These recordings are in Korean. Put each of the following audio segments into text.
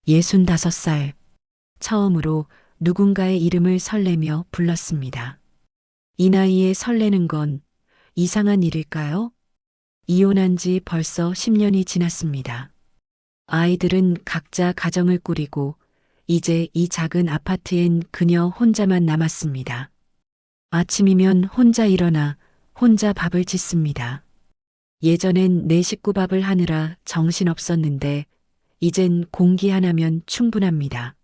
65살. 처음으로 누군가의 이름을 설레며 불렀습니다. 이 나이에 설레는 건 이상한 일일까요? 이혼한 지 벌써 10년이 지났습니다. 아이들은 각자 가정을 꾸리고 이제 이 작은 아파트엔 그녀 혼자만 남았습니다. 아침이면 혼자 일어나 혼자 밥을 짓습니다. 예전엔 내 식구 밥을 하느라 정신없었는데 이젠 공기 하나면 충분합니다.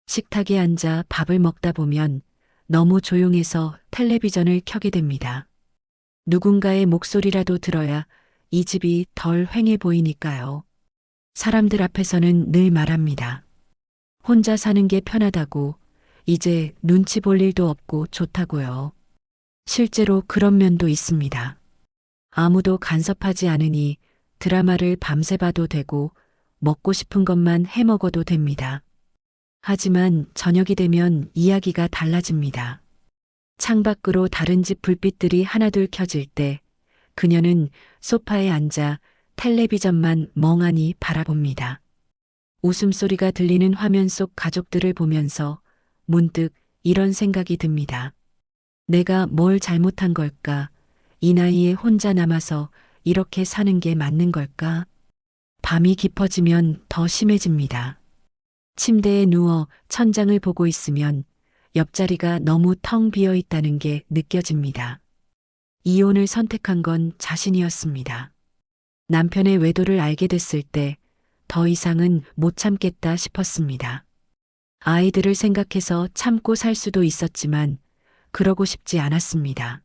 식탁에 앉아 밥을 먹다 보면 너무 조용해서 텔레비전을 켜게 됩니다. 누군가의 목소리라도 들어야 이 집이 덜 휑해 보이니까요. 사람들 앞에서는 늘 말합니다. 혼자 사는 게 편하다고, 이제 눈치 볼 일도 없고 좋다고요. 실제로 그런 면도 있습니다. 아무도 간섭하지 않으니 드라마를 밤새 봐도 되고 먹고 싶은 것만 해 먹어도 됩니다. 하지만 저녁이 되면 이야기가 달라집니다. 창밖으로 다른 집 불빛들이 하나둘 켜질 때 그녀는 소파에 앉아 텔레비전만 멍하니 바라봅니다. 웃음소리가 들리는 화면 속 가족들을 보면서 문득 이런 생각이 듭니다. 내가 뭘 잘못한 걸까? 이 나이에 혼자 남아서 이렇게 사는 게 맞는 걸까? 밤이 깊어지면 더 심해집니다. 침대에 누워 천장을 보고 있으면 옆자리가 너무 텅 비어 있다는 게 느껴집니다. 이혼을 선택한 건 자신이었습니다. 남편의 외도를 알게 됐을 때 더 이상은 못 참겠다 싶었습니다. 아이들을 생각해서 참고 살 수도 있었지만 그러고 싶지 않았습니다.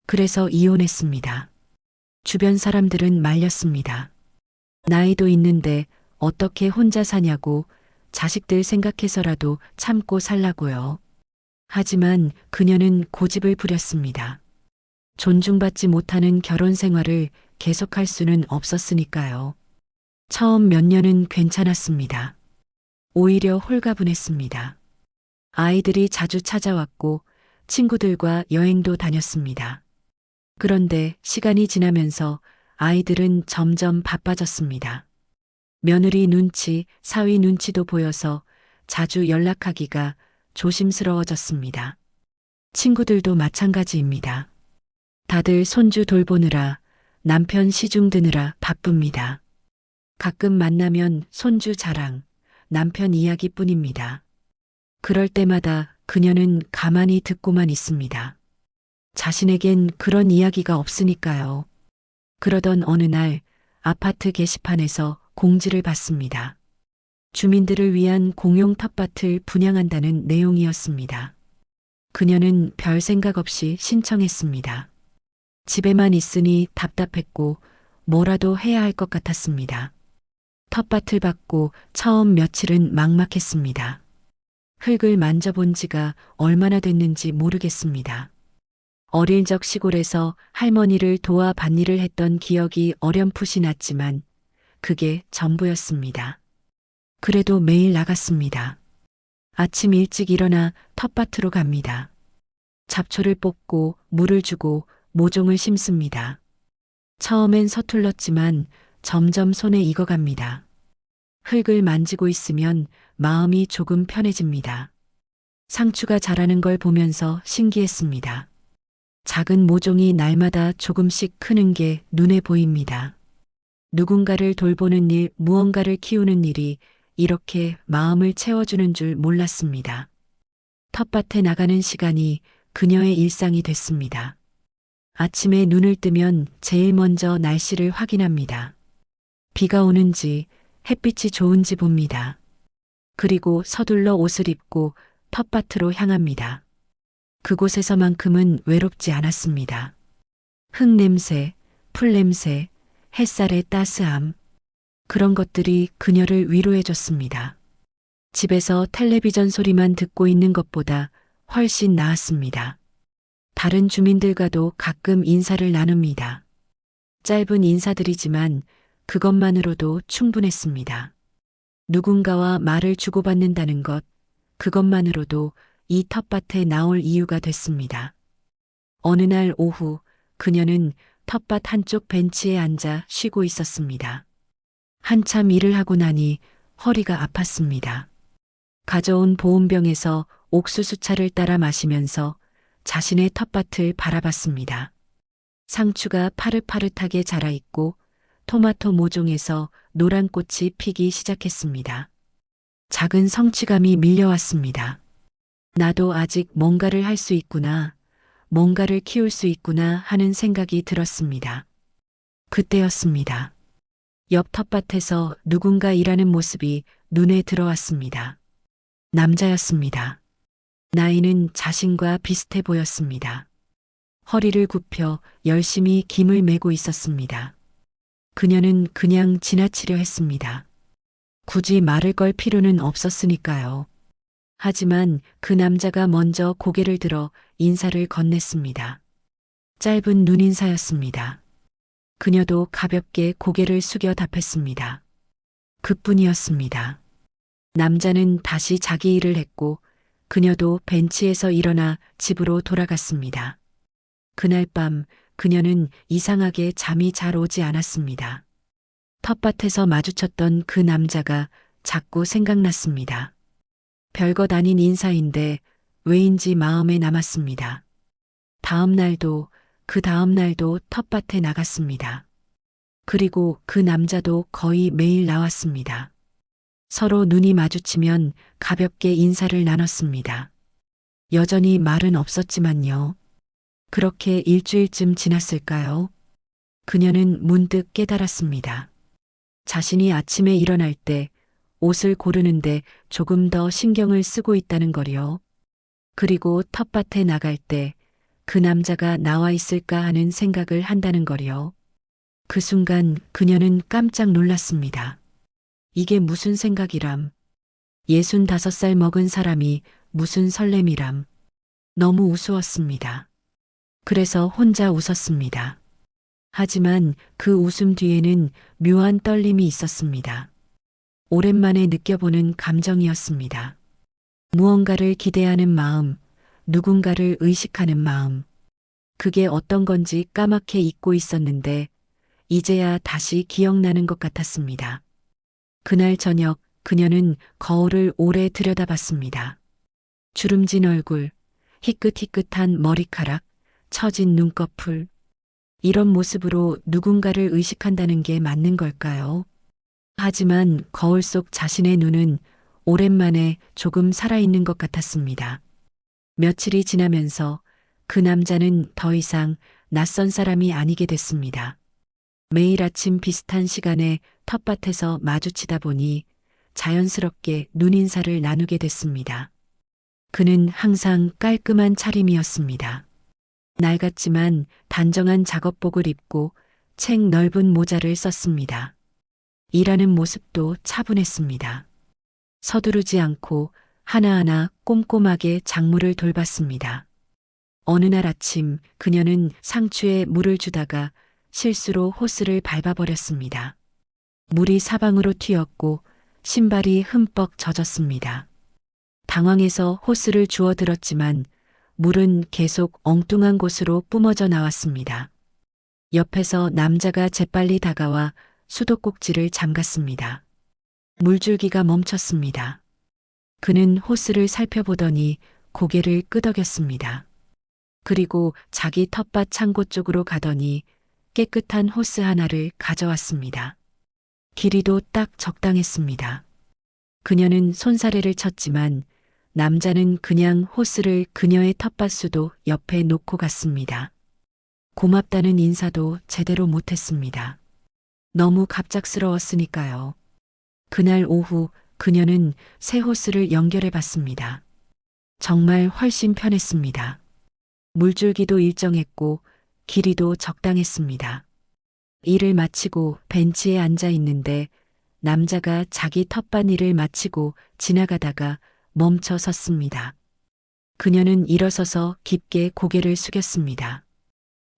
그래서 이혼했습니다. 주변 사람들은 말렸습니다. 나이도 있는데 어떻게 혼자 사냐고, 자식들 생각해서라도 참고 살라고요. 하지만 그녀는 고집을 부렸습니다. 존중받지 못하는 결혼 생활을 계속할 수는 없었으니까요. 처음 몇 년은 괜찮았습니다. 오히려 홀가분했습니다. 아이들이 자주 찾아왔고 친구들과 여행도 다녔습니다. 그런데 시간이 지나면서 아이들은 점점 바빠졌습니다. 며느리 눈치, 사위 눈치도 보여서 자주 연락하기가 조심스러워졌습니다. 친구들도 마찬가지입니다. 다들 손주 돌보느라, 남편 시중 드느라 바쁩니다. 가끔 만나면 손주 자랑, 남편 이야기뿐입니다. 그럴 때마다 그녀는 가만히 듣고만 있습니다. 자신에겐 그런 이야기가 없으니까요. 그러던 어느 날 아파트 게시판에서 공지를 봤습니다. 주민들을 위한 공용 텃밭을 분양한다는 내용이었습니다. 그녀는 별 생각 없이 신청했습니다. 집에만 있으니 답답했고 뭐라도 해야 할 것 같았습니다. 텃밭을 받고 처음 며칠은 막막했습니다. 흙을 만져본 지가 얼마나 됐는지 모르겠습니다. 어릴 적 시골에서 할머니를 도와 밭일을 했던 기억이 어렴풋이 났지만 그게 전부였습니다. 그래도 매일 나갔습니다. 아침 일찍 일어나 텃밭으로 갑니다. 잡초를 뽑고 물을 주고 모종을 심습니다. 처음엔 서툴렀지만 점점 손에 익어갑니다. 흙을 만지고 있으면 마음이 조금 편해집니다. 상추가 자라는 걸 보면서 신기했습니다. 작은 모종이 날마다 조금씩 크는 게 눈에 보입니다. 누군가를 돌보는 일, 무언가를 키우는 일이 이렇게 마음을 채워주는 줄 몰랐습니다. 텃밭에 나가는 시간이 그녀의 일상이 됐습니다. 아침에 눈을 뜨면 제일 먼저 날씨를 확인합니다. 비가 오는지 햇빛이 좋은지 봅니다. 그리고 서둘러 옷을 입고 텃밭으로 향합니다. 그곳에서만큼은 외롭지 않았습니다. 흙 냄새, 풀 냄새, 햇살의 따스함, 그런 것들이 그녀를 위로해줬습니다. 집에서 텔레비전 소리만 듣고 있는 것보다 훨씬 나았습니다. 다른 주민들과도 가끔 인사를 나눕니다. 짧은 인사들이지만 그것만으로도 충분했습니다. 누군가와 말을 주고받는다는 것, 그것만으로도 이 텃밭에 나올 이유가 됐습니다. 어느 날 오후 그녀는 텃밭 한쪽 벤치에 앉아 쉬고 있었습니다. 한참 일을 하고 나니 허리가 아팠습니다. 가져온 보온병에서 옥수수차를 따라 마시면서 자신의 텃밭을 바라봤습니다. 상추가 파릇파릇하게 자라있고 토마토 모종에서 노란 꽃이 피기 시작했습니다. 작은 성취감이 밀려왔습니다. 나도 아직 뭔가를 할 수 있구나, 뭔가를 키울 수 있구나 하는 생각이 들었습니다. 그때였습니다. 옆 텃밭에서 누군가 일하는 모습이 눈에 들어왔습니다. 남자였습니다. 나이는 자신과 비슷해 보였습니다. 허리를 굽혀 열심히 김을 메고 있었습니다. 그녀는 그냥 지나치려 했습니다. 굳이 말을 걸 필요는 없었으니까요. 하지만 그 남자가 먼저 고개를 들어 인사를 건넸습니다. 짧은 눈인사였습니다. 그녀도 가볍게 고개를 숙여 답했습니다. 그뿐이었습니다. 남자는 다시 자기 일을 했고 그녀도 벤치에서 일어나 집으로 돌아갔습니다. 그날 밤 그녀는 이상하게 잠이 잘 오지 않았습니다. 텃밭에서 마주쳤던 그 남자가 자꾸 생각났습니다. 별것 아닌 인사인데 왜인지 마음에 남았습니다. 다음 날도 그 다음 날도 텃밭에 나갔습니다. 그리고 그 남자도 거의 매일 나왔습니다. 서로 눈이 마주치면 가볍게 인사를 나눴습니다. 여전히 말은 없었지만요. 그렇게 일주일쯤 지났을까요? 그녀는 문득 깨달았습니다. 자신이 아침에 일어날 때 옷을 고르는데 조금 더 신경을 쓰고 있다는 거요. 그리고 텃밭에 나갈 때 그 남자가 나와 있을까 하는 생각을 한다는 거요. 그 순간 그녀는 깜짝 놀랐습니다. 이게 무슨 생각이람. 65살 먹은 사람이 무슨 설렘이람. 너무 우스웠습니다. 그래서 혼자 웃었습니다. 하지만 그 웃음 뒤에는 묘한 떨림이 있었습니다. 오랜만에 느껴보는 감정이었습니다. 무언가를 기대하는 마음, 누군가를 의식하는 마음. 그게 어떤 건지 까맣게 잊고 있었는데 이제야 다시 기억나는 것 같았습니다. 그날 저녁 그녀는 거울을 오래 들여다봤습니다. 주름진 얼굴, 희끗희끗한 머리카락, 처진 눈꺼풀. 이런 모습으로 누군가를 의식한다는 게 맞는 걸까요? 하지만 거울 속 자신의 눈은 오랜만에 조금 살아있는 것 같았습니다. 며칠이 지나면서 그 남자는 더 이상 낯선 사람이 아니게 됐습니다. 매일 아침 비슷한 시간에 텃밭에서 마주치다 보니 자연스럽게 눈인사를 나누게 됐습니다. 그는 항상 깔끔한 차림이었습니다. 낡았지만 단정한 작업복을 입고 책 넓은 모자를 썼습니다. 일하는 모습도 차분했습니다. 서두르지 않고 하나하나 꼼꼼하게 작물을 돌봤습니다. 어느 날 아침 그녀는 상추에 물을 주다가 실수로 호스를 밟아버렸습니다. 물이 사방으로 튀었고 신발이 흠뻑 젖었습니다. 당황해서 호스를 주워들었지만 물은 계속 엉뚱한 곳으로 뿜어져 나왔습니다. 옆에서 남자가 재빨리 다가와 수도꼭지를 잠갔습니다. 물줄기가 멈췄습니다. 그는 호스를 살펴보더니 고개를 끄덕였습니다. 그리고 자기 텃밭 창고 쪽으로 가더니 깨끗한 호스 하나를 가져왔습니다. 길이도 딱 적당했습니다. 그녀는 손사래를 쳤지만 남자는 그냥 호스를 그녀의 텃밭수도 옆에 놓고 갔습니다. 고맙다는 인사도 제대로 못했습니다. 너무 갑작스러웠으니까요. 그날 오후 그녀는 새 호스를 연결해 봤습니다. 정말 훨씬 편했습니다. 물줄기도 일정했고 길이도 적당했습니다. 일을 마치고 벤치에 앉아 있는데 남자가 자기 텃밭 일을 마치고 지나가다가 멈춰 섰습니다. 그녀는 일어서서 깊게 고개를 숙였습니다.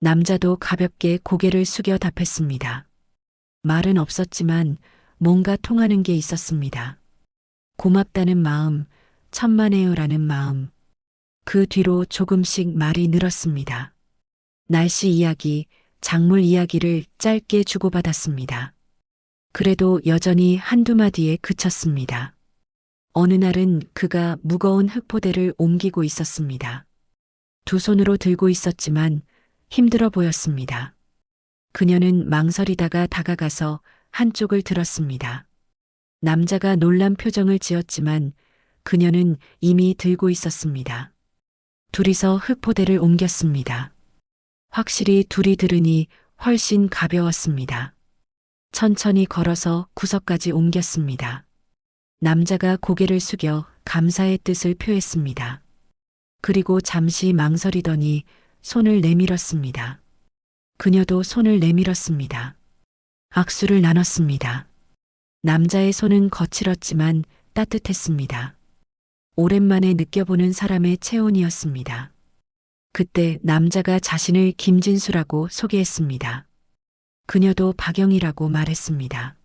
남자도 가볍게 고개를 숙여 답했습니다. 말은 없었지만 뭔가 통하는 게 있었습니다. 고맙다는 마음, 천만에요라는 마음. 그 뒤로 조금씩 말이 늘었습니다. 날씨 이야기, 작물 이야기를 짧게 주고받았습니다. 그래도 여전히 한두 마디에 그쳤습니다. 어느 날은 그가 무거운 흙포대를 옮기고 있었습니다. 두 손으로 들고 있었지만 힘들어 보였습니다. 그녀는 망설이다가 다가가서 한쪽을 들었습니다. 남자가 놀란 표정을 지었지만 그녀는 이미 들고 있었습니다. 둘이서 흙포대를 옮겼습니다. 확실히 둘이 들으니 훨씬 가벼웠습니다. 천천히 걸어서 구석까지 옮겼습니다. 남자가 고개를 숙여 감사의 뜻을 표했습니다. 그리고 잠시 망설이더니 손을 내밀었습니다. 그녀도 손을 내밀었습니다. 악수를 나눴습니다. 남자의 손은 거칠었지만 따뜻했습니다. 오랜만에 느껴보는 사람의 체온이었습니다. 그때 남자가 자신을 김진수라고 소개했습니다. 그녀도 박영이라고 말했습니다.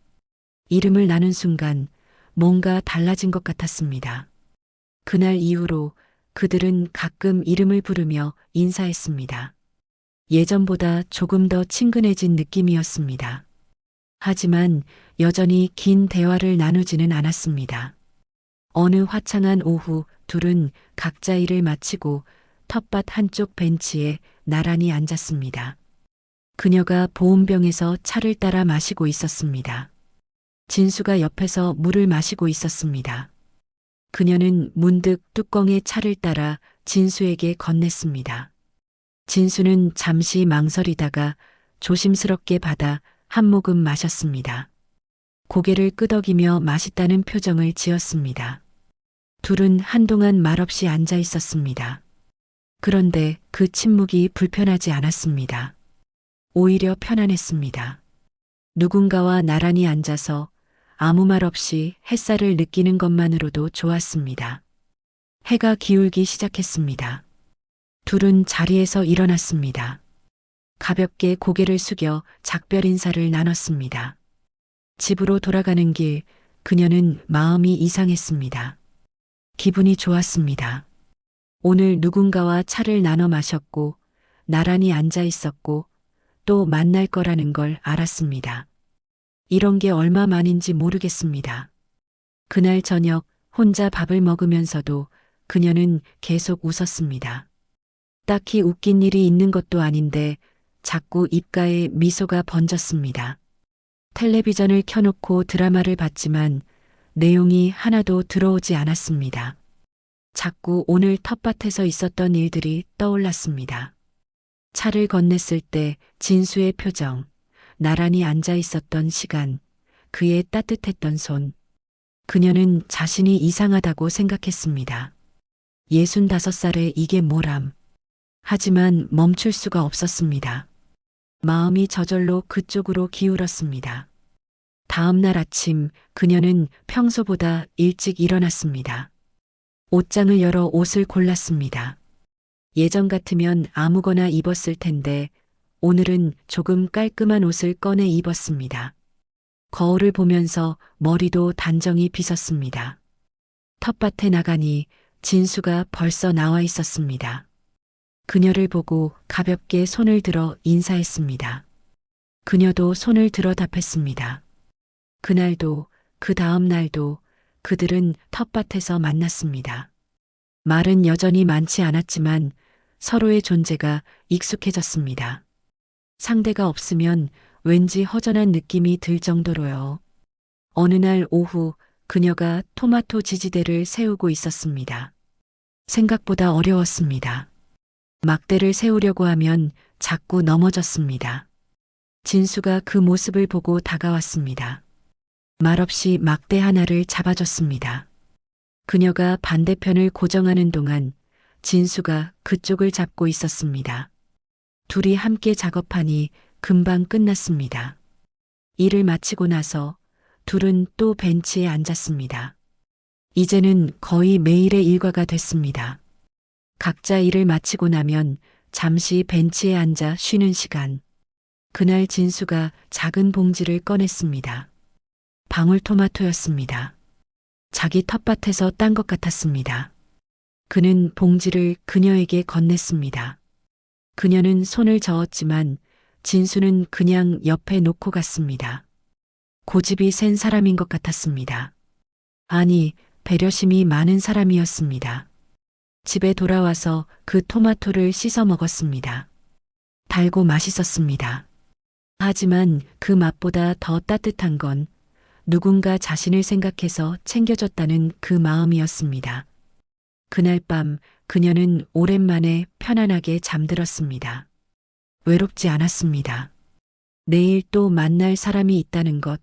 이름을 나눈 순간 뭔가 달라진 것 같았습니다. 그날 이후로 그들은 가끔 이름을 부르며 인사했습니다. 예전보다 조금 더 친근해진 느낌이었습니다. 하지만 여전히 긴 대화를 나누지는 않았습니다. 어느 화창한 오후 둘은 각자 일을 마치고 텃밭 한쪽 벤치에 나란히 앉았습니다. 그녀가 보온병에서 차를 따라 마시고 있었습니다. 진수가 옆에서 물을 마시고 있었습니다. 그녀는 문득 뚜껑에 차를 따라 진수에게 건넸습니다. 진수는 잠시 망설이다가 조심스럽게 받아 한 모금 마셨습니다. 고개를 끄덕이며 맛있다는 표정을 지었습니다. 둘은 한동안 말없이 앉아 있었습니다. 그런데 그 침묵이 불편하지 않았습니다. 오히려 편안했습니다. 누군가와 나란히 앉아서 아무 말 없이 햇살을 느끼는 것만으로도 좋았습니다. 해가 기울기 시작했습니다. 둘은 자리에서 일어났습니다. 가볍게 고개를 숙여 작별 인사를 나눴습니다. 집으로 돌아가는 길, 그녀는 마음이 이상했습니다. 기분이 좋았습니다. 오늘 누군가와 차를 나눠 마셨고, 나란히 앉아 있었고, 또 만날 거라는 걸 알았습니다. 이런 게 얼마만인지 모르겠습니다. 그날 저녁 혼자 밥을 먹으면서도 그녀는 계속 웃었습니다. 딱히 웃긴 일이 있는 것도 아닌데 자꾸 입가에 미소가 번졌습니다. 텔레비전을 켜놓고 드라마를 봤지만 내용이 하나도 들어오지 않았습니다. 자꾸 오늘 텃밭에서 있었던 일들이 떠올랐습니다. 차를 건넸을 때 진수의 표정, 나란히 앉아 있었던 시간, 그의 따뜻했던 손. 그녀는 자신이 이상하다고 생각했습니다. 65살에 이게 뭐람. 하지만 멈출 수가 없었습니다. 마음이 저절로 그쪽으로 기울었습니다. 다음 날 아침 그녀는 평소보다 일찍 일어났습니다. 옷장을 열어 옷을 골랐습니다. 예전 같으면 아무거나 입었을 텐데 오늘은 조금 깔끔한 옷을 꺼내 입었습니다. 거울을 보면서 머리도 단정히 빗었습니다. 텃밭에 나가니 진수가 벌써 나와 있었습니다. 그녀를 보고 가볍게 손을 들어 인사했습니다. 그녀도 손을 들어 답했습니다. 그날도 그 다음 날도 그들은 텃밭에서 만났습니다. 말은 여전히 많지 않았지만 서로의 존재가 익숙해졌습니다. 상대가 없으면 왠지 허전한 느낌이 들 정도로요. 어느 날 오후 그녀가 토마토 지지대를 세우고 있었습니다. 생각보다 어려웠습니다. 막대를 세우려고 하면 자꾸 넘어졌습니다. 진수가 그 모습을 보고 다가왔습니다. 말없이 막대 하나를 잡아줬습니다. 그녀가 반대편을 고정하는 동안 진수가 그쪽을 잡고 있었습니다. 둘이 함께 작업하니 금방 끝났습니다. 일을 마치고 나서 둘은 또 벤치에 앉았습니다. 이제는 거의 매일의 일과가 됐습니다. 각자 일을 마치고 나면 잠시 벤치에 앉아 쉬는 시간. 그날 진수가 작은 봉지를 꺼냈습니다. 방울토마토였습니다. 자기 텃밭에서 딴 것 같았습니다. 그는 봉지를 그녀에게 건넸습니다. 그녀는 손을 저었지만 진수는 그냥 옆에 놓고 갔습니다. 고집이 센 사람인 것 같았습니다. 아니, 배려심이 많은 사람이었습니다. 집에 돌아와서 그 토마토를 씻어 먹었습니다. 달고 맛있었습니다. 하지만 그 맛보다 더 따뜻한 건 누군가 자신을 생각해서 챙겨줬다는 그 마음이었습니다. 그날 밤 그녀는 오랜만에 편안하게 잠들었습니다. 외롭지 않았습니다. 내일 또 만날 사람이 있다는 것,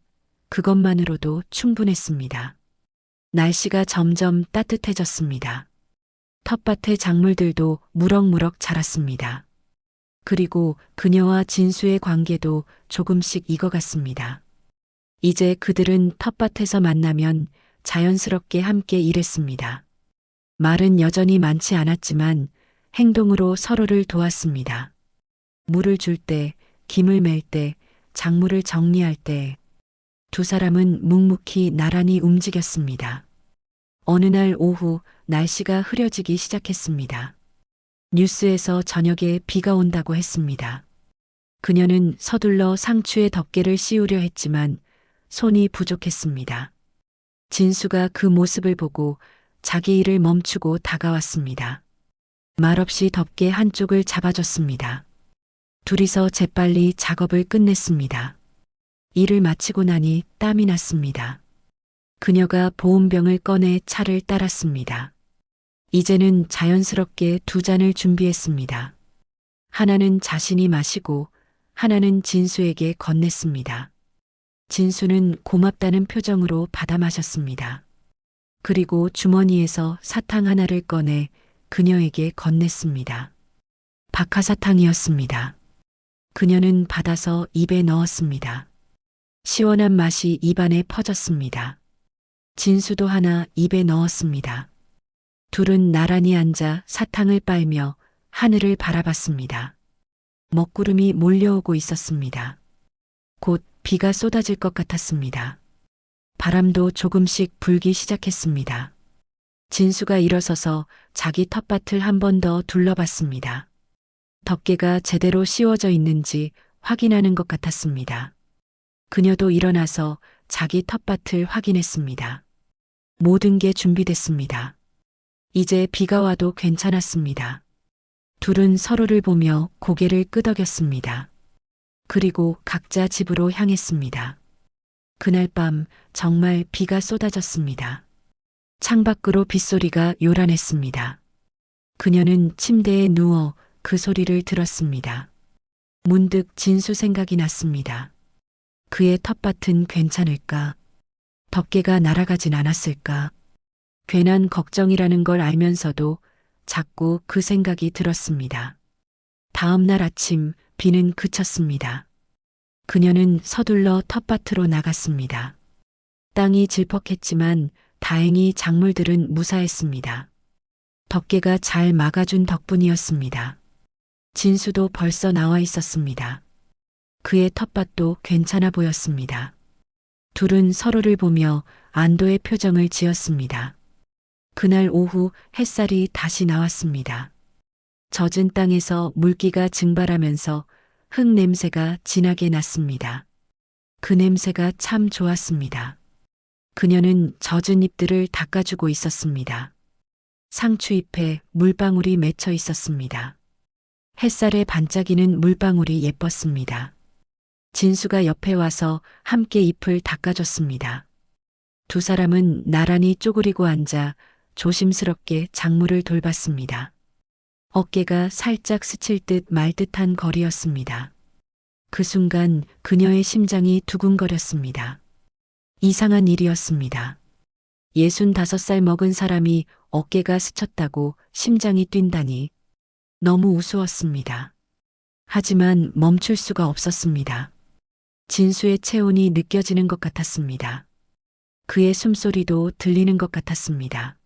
그것만으로도 충분했습니다. 날씨가 점점 따뜻해졌습니다. 텃밭의 작물들도 무럭무럭 자랐습니다. 그리고 그녀와 진수의 관계도 조금씩 익어갔습니다. 이제 그들은 텃밭에서 만나면 자연스럽게 함께 일했습니다. 말은 여전히 많지 않았지만 행동으로 서로를 도왔습니다. 물을 줄 때, 김을 맬 때, 작물을 정리할 때 두 사람은 묵묵히 나란히 움직였습니다. 어느 날 오후 날씨가 흐려지기 시작했습니다. 뉴스에서 저녁에 비가 온다고 했습니다. 그녀는 서둘러 상추에 덮개를 씌우려 했지만 손이 부족했습니다. 진수가 그 모습을 보고 자기 일을 멈추고 다가왔습니다. 말없이 덮개 한쪽을 잡아줬습니다. 둘이서 재빨리 작업을 끝냈습니다. 일을 마치고 나니 땀이 났습니다. 그녀가 보온병을 꺼내 차를 따랐습니다. 이제는 자연스럽게 두 잔을 준비했습니다. 하나는 자신이 마시고 하나는 진수에게 건넸습니다. 진수는 고맙다는 표정으로 받아 마셨습니다. 그리고 주머니에서 사탕 하나를 꺼내 그녀에게 건넸습니다. 박하사탕이었습니다. 그녀는 받아서 입에 넣었습니다. 시원한 맛이 입안에 퍼졌습니다. 진수도 하나 입에 넣었습니다. 둘은 나란히 앉아 사탕을 빨며 하늘을 바라봤습니다. 먹구름이 몰려오고 있었습니다. 곧 비가 쏟아질 것 같았습니다. 바람도 조금씩 불기 시작했습니다. 진수가 일어서서 자기 텃밭을 한 번 더 둘러봤습니다. 덮개가 제대로 씌워져 있는지 확인하는 것 같았습니다. 그녀도 일어나서 자기 텃밭을 확인했습니다. 모든 게 준비됐습니다. 이제 비가 와도 괜찮았습니다. 둘은 서로를 보며 고개를 끄덕였습니다. 그리고 각자 집으로 향했습니다. 그날 밤 정말 비가 쏟아졌습니다. 창밖으로 빗소리가 요란했습니다. 그녀는 침대에 누워 그 소리를 들었습니다. 문득 진수 생각이 났습니다. 그의 텃밭은 괜찮을까? 덮개가 날아가진 않았을까? 괜한 걱정이라는 걸 알면서도 자꾸 그 생각이 들었습니다. 다음 날 아침 비는 그쳤습니다. 그녀는 서둘러 텃밭으로 나갔습니다. 땅이 질퍽했지만 다행히 작물들은 무사했습니다. 덮개가 잘 막아준 덕분이었습니다. 진수도 벌써 나와 있었습니다. 그의 텃밭도 괜찮아 보였습니다. 둘은 서로를 보며 안도의 표정을 지었습니다. 그날 오후 햇살이 다시 나왔습니다. 젖은 땅에서 물기가 증발하면서 흙 냄새가 진하게 났습니다. 그 냄새가 참 좋았습니다. 그녀는 젖은 잎들을 닦아주고 있었습니다. 상추잎에 물방울이 맺혀 있었습니다. 햇살에 반짝이는 물방울이 예뻤습니다. 진수가 옆에 와서 함께 잎을 닦아줬습니다. 두 사람은 나란히 쪼그리고 앉아 조심스럽게 작물을 돌봤습니다. 어깨가 살짝 스칠 듯 말 듯한 거리였습니다. 그 순간 그녀의 심장이 두근거렸습니다. 이상한 일이었습니다. 65살 먹은 사람이 어깨가 스쳤다고 심장이 뛴다니 너무 우스웠습니다. 하지만 멈출 수가 없었습니다. 진수의 체온이 느껴지는 것 같았습니다. 그의 숨소리도 들리는 것 같았습니다.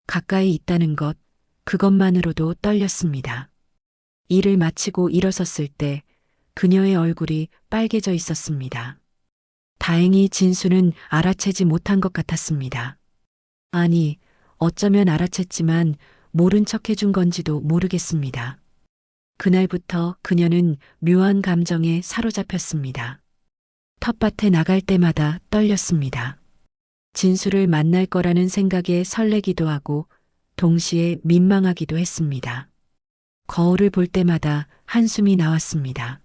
가까이 있다는 것, 그것만으로도 떨렸습니다. 일을 마치고 일어섰을 때 그녀의 얼굴이 빨개져 있었습니다. 다행히 진수는 알아채지 못한 것 같았습니다. 아니, 어쩌면 알아챘지만 모른 척 해준 건지도 모르겠습니다. 그날부터 그녀는 묘한 감정에 사로잡혔습니다. 텃밭에 나갈 때마다 떨렸습니다. 진수를 만날 거라는 생각에 설레기도 하고 동시에 민망하기도 했습니다. 거울을 볼 때마다 한숨이 나왔습니다.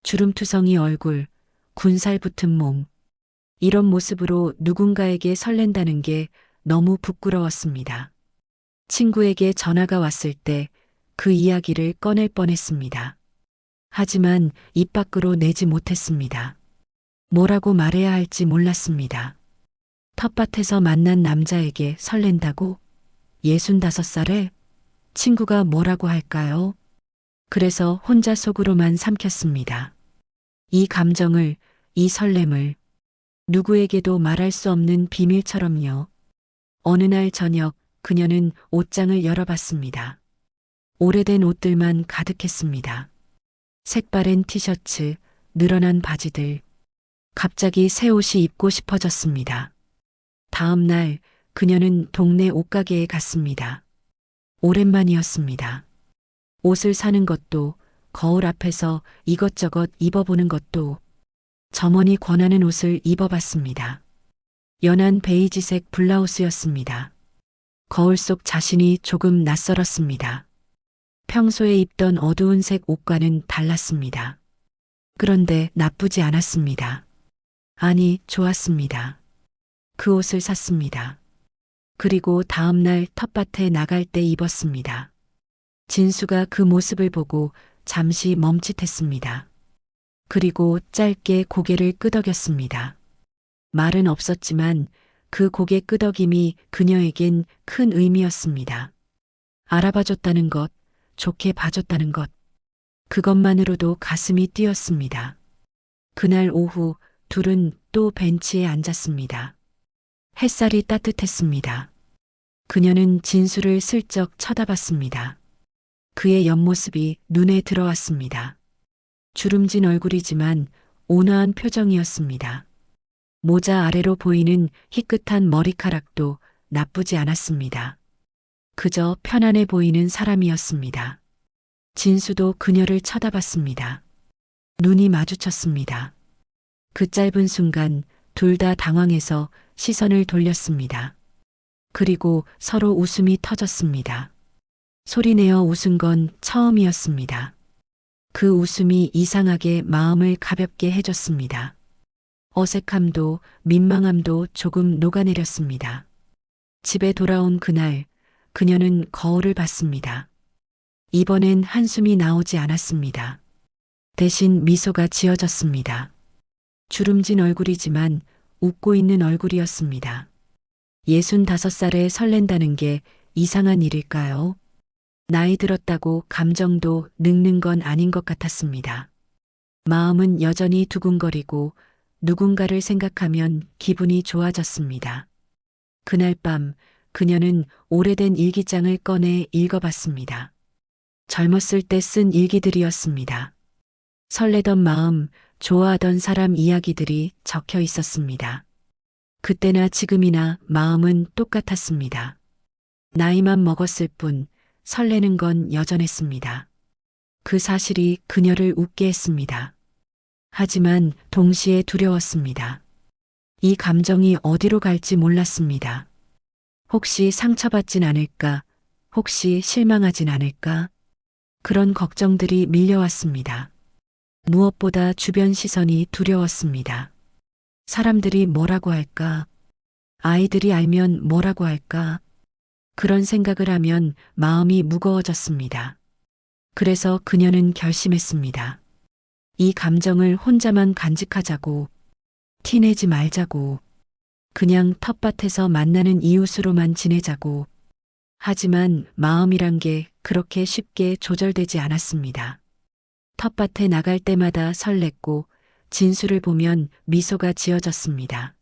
주름투성이 얼굴, 군살 붙은 몸, 이런 모습으로 누군가에게 설렌다는 게 너무 부끄러웠습니다. 친구에게 전화가 왔을 때 그 이야기를 꺼낼 뻔했습니다. 하지만 입 밖으로 내지 못했습니다. 뭐라고 말해야 할지 몰랐습니다. 텃밭에서 만난 남자에게 설렌다고? 65살에? 친구가 뭐라고 할까요? 그래서 혼자 속으로만 삼켰습니다. 이 감정을, 이 설렘을 누구에게도 말할 수 없는 비밀처럼요. 어느 날 저녁 그녀는 옷장을 열어봤습니다. 오래된 옷들만 가득했습니다. 색바랜 티셔츠, 늘어난 바지들. 갑자기 새 옷이 입고 싶어졌습니다. 다음 날 그녀는 동네 옷가게에 갔습니다. 오랜만이었습니다. 옷을 사는 것도, 거울 앞에서 이것저것 입어보는 것도, 점원이 권하는 옷을 입어봤습니다. 연한 베이지색 블라우스였습니다. 거울 속 자신이 조금 낯설었습니다. 평소에 입던 어두운 색 옷과는 달랐습니다. 그런데 나쁘지 않았습니다. 아니, 좋았습니다. 그 옷을 샀습니다. 그리고 다음 날 텃밭에 나갈 때 입었습니다. 진수가 그 모습을 보고 잠시 멈칫했습니다. 그리고 짧게 고개를 끄덕였습니다. 말은 없었지만 그 고개 끄덕임이 그녀에겐 큰 의미였습니다. 알아봐줬다는 것, 좋게 봐줬다는 것, 그것만으로도 가슴이 뛰었습니다. 그날 오후 둘은 또 벤치에 앉았습니다. 햇살이 따뜻했습니다. 그녀는 진수를 슬쩍 쳐다봤습니다. 그의 옆모습이 눈에 들어왔습니다. 주름진 얼굴이지만 온화한 표정이었습니다. 모자 아래로 보이는 희끗한 머리카락도 나쁘지 않았습니다. 그저 편안해 보이는 사람이었습니다. 진수도 그녀를 쳐다봤습니다. 눈이 마주쳤습니다. 그 짧은 순간 둘 다 당황해서 시선을 돌렸습니다. 그리고 서로 웃음이 터졌습니다. 소리내어 웃은 건 처음이었습니다. 그 웃음이 이상하게 마음을 가볍게 해줬습니다. 어색함도 민망함도 조금 녹아내렸습니다. 집에 돌아온 그날 그녀는 거울을 봤습니다. 이번엔 한숨이 나오지 않았습니다. 대신 미소가 지어졌습니다. 주름진 얼굴이지만 웃고 있는 얼굴이었습니다. 65살에 설렌다는 게 이상한 일일까요? 나이 들었다고 감정도 늙는 건 아닌 것 같았습니다. 마음은 여전히 두근거리고 누군가를 생각하면 기분이 좋아졌습니다. 그날 밤 그녀는 오래된 일기장을 꺼내 읽어봤습니다. 젊었을 때 쓴 일기들이었습니다. 설레던 마음, 좋아하던 사람 이야기들이 적혀 있었습니다. 그때나 지금이나 마음은 똑같았습니다. 나이만 먹었을 뿐 설레는 건 여전했습니다. 그 사실이 그녀를 웃게 했습니다. 하지만 동시에 두려웠습니다. 이 감정이 어디로 갈지 몰랐습니다. 혹시 상처받진 않을까? 혹시 실망하진 않을까? 그런 걱정들이 밀려왔습니다. 무엇보다 주변 시선이 두려웠습니다. 사람들이 뭐라고 할까? 아이들이 알면 뭐라고 할까? 그런 생각을 하면 마음이 무거워졌습니다. 그래서 그녀는 결심했습니다. 이 감정을 혼자만 간직하자고, 티내지 말자고, 그냥 텃밭에서 만나는 이웃으로만 지내자고. 하지만 마음이란 게 그렇게 쉽게 조절되지 않았습니다. 텃밭에 나갈 때마다 설렜고 진수를 보면 미소가 지어졌습니다.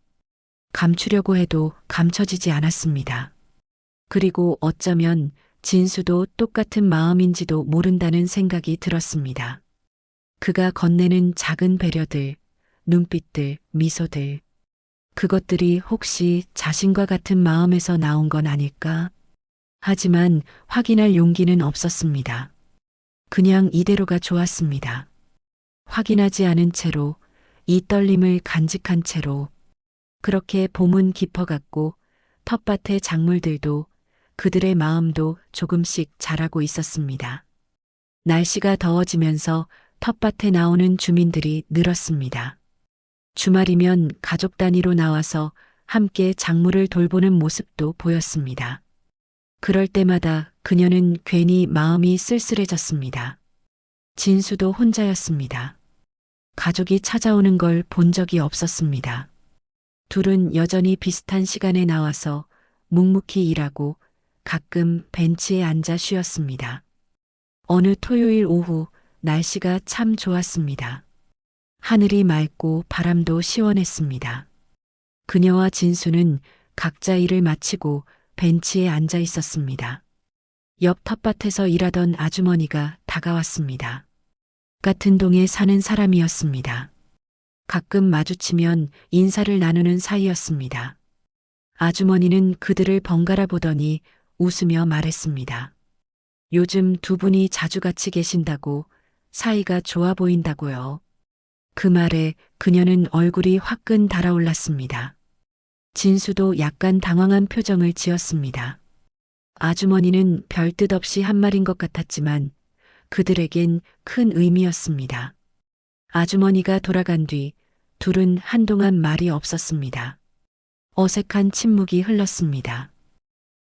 감추려고 해도 감춰지지 않았습니다. 그리고 어쩌면 진수도 똑같은 마음인지도 모른다는 생각이 들었습니다. 그가 건네는 작은 배려들, 눈빛들, 미소들, 그것들이 혹시 자신과 같은 마음에서 나온 건 아닐까? 하지만 확인할 용기는 없었습니다. 그냥 이대로가 좋았습니다. 확인하지 않은 채로 이 떨림을 간직한 채로 그렇게 봄은 깊어갔고 텃밭의 작물들도 그들의 마음도 조금씩 자라고 있었습니다. 날씨가 더워지면서 텃밭에 나오는 주민들이 늘었습니다. 주말이면 가족 단위로 나와서 함께 작물을 돌보는 모습도 보였습니다. 그럴 때마다 그녀는 괜히 마음이 쓸쓸해졌습니다. 진수도 혼자였습니다. 가족이 찾아오는 걸 본 적이 없었습니다. 둘은 여전히 비슷한 시간에 나와서 묵묵히 일하고 가끔 벤치에 앉아 쉬었습니다. 어느 토요일 오후 날씨가 참 좋았습니다. 하늘이 맑고 바람도 시원했습니다. 그녀와 진수는 각자 일을 마치고 벤치에 앉아 있었습니다. 옆 텃밭에서 일하던 아주머니가 다가왔습니다. 같은 동에 사는 사람이었습니다. 가끔 마주치면 인사를 나누는 사이였습니다. 아주머니는 그들을 번갈아 보더니 웃으며 말했습니다. 요즘 두 분이 자주 같이 계신다고 사이가 좋아 보인다고요. 그 말에 그녀는 얼굴이 화끈 달아올랐습니다. 진수도 약간 당황한 표정을 지었습니다. 아주머니는 별뜻 없이 한 말인 것 같았지만 그들에겐 큰 의미였습니다. 아주머니가 돌아간 뒤 둘은 한동안 말이 없었습니다. 어색한 침묵이 흘렀습니다.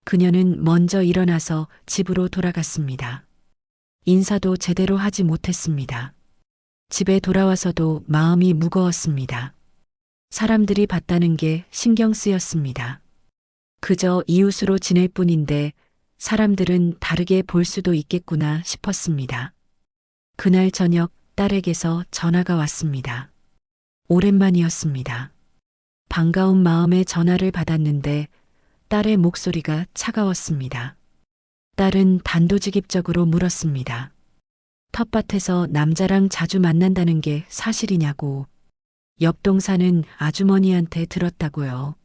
그녀는 먼저 일어나서 집으로 돌아갔습니다. 인사도 제대로 하지 못했습니다. 집에 돌아와서도 마음이 무거웠습니다. 사람들이 봤다는 게 신경 쓰였습니다. 그저 이웃으로 지낼 뿐인데 사람들은 다르게 볼 수도 있겠구나 싶었습니다. 그날 저녁 딸에게서 전화가 왔습니다. 오랜만이었습니다. 반가운 마음에 전화를 받았는데 딸의 목소리가 차가웠습니다. 딸은 단도직입적으로 물었습니다. 텃밭에서 남자랑 자주 만난다는 게 사실이냐고. 옆동 사는 아주머니한테 들었다고요.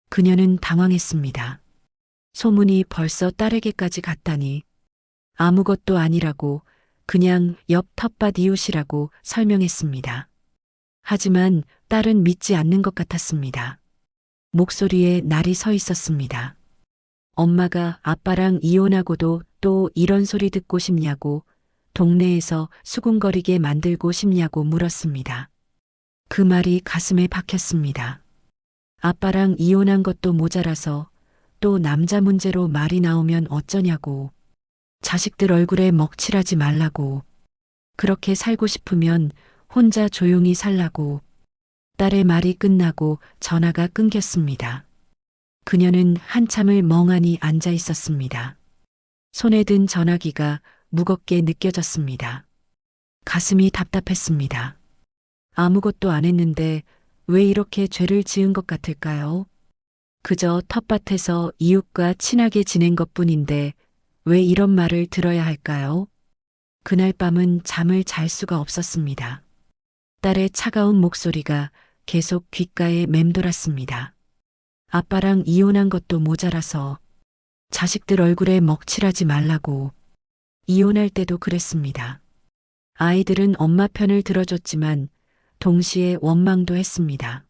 그녀는 당황했습니다. 소문이 벌써 딸에게까지 갔다니. 아무것도 아니라고 그냥 옆 텃밭 이웃이라고 설명했습니다. 하지만 딸은 믿지 않는 것 같았습니다. 목소리에 날이 서 있었습니다. 엄마가 아빠랑 이혼하고도 또 이런 소리 듣고 싶냐고 동네에서 수군거리게 만들고 싶냐고 물었습니다. 그 말이 가슴에 박혔습니다. 아빠랑 이혼한 것도 모자라서 또 남자 문제로 말이 나오면 어쩌냐고. 자식들 얼굴에 먹칠하지 말라고. 그렇게 살고 싶으면 혼자 조용히 살라고. 딸의 말이 끝나고 전화가 끊겼습니다. 그녀는 한참을 멍하니 앉아 있었습니다. 손에 든 전화기가 무겁게 느껴졌습니다. 가슴이 답답했습니다. 아무것도 안 했는데 왜 이렇게 죄를 지은 것 같을까요? 그저 텃밭에서 이웃과 친하게 지낸 것뿐인데 왜 이런 말을 들어야 할까요? 그날 밤은 잠을 잘 수가 없었습니다. 딸의 차가운 목소리가 계속 귓가에 맴돌았습니다. 아빠랑 이혼한 것도 모자라서 자식들 얼굴에 먹칠하지 말라고. 이혼할 때도 그랬습니다. 아이들은 엄마 편을 들어줬지만 동시에 원망도 했습니다.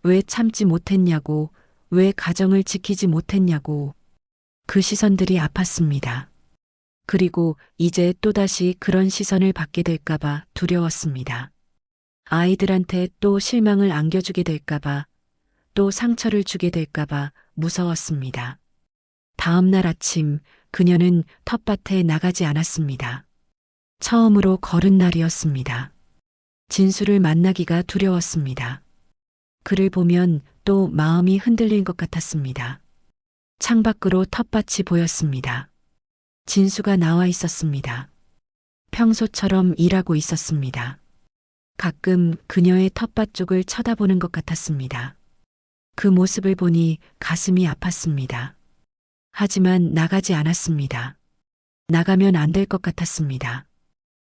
왜 참지 못했냐고, 왜 가정을 지키지 못했냐고. 그 시선들이 아팠습니다. 그리고 이제 또다시 그런 시선을 받게 될까봐 두려웠습니다. 아이들한테 또 실망을 안겨주게 될까봐, 또 상처를 주게 될까봐 무서웠습니다. 다음 날 아침 그녀는 텃밭에 나가지 않았습니다. 처음으로 걸은 날이었습니다. 진수를 만나기가 두려웠습니다. 그를 보면 또 마음이 흔들린 것 같았습니다. 창밖으로 텃밭이 보였습니다. 진수가 나와 있었습니다. 평소처럼 일하고 있었습니다. 가끔 그녀의 텃밭 쪽을 쳐다보는 것 같았습니다. 그 모습을 보니 가슴이 아팠습니다. 하지만 나가지 않았습니다. 나가면 안 될 것 같았습니다.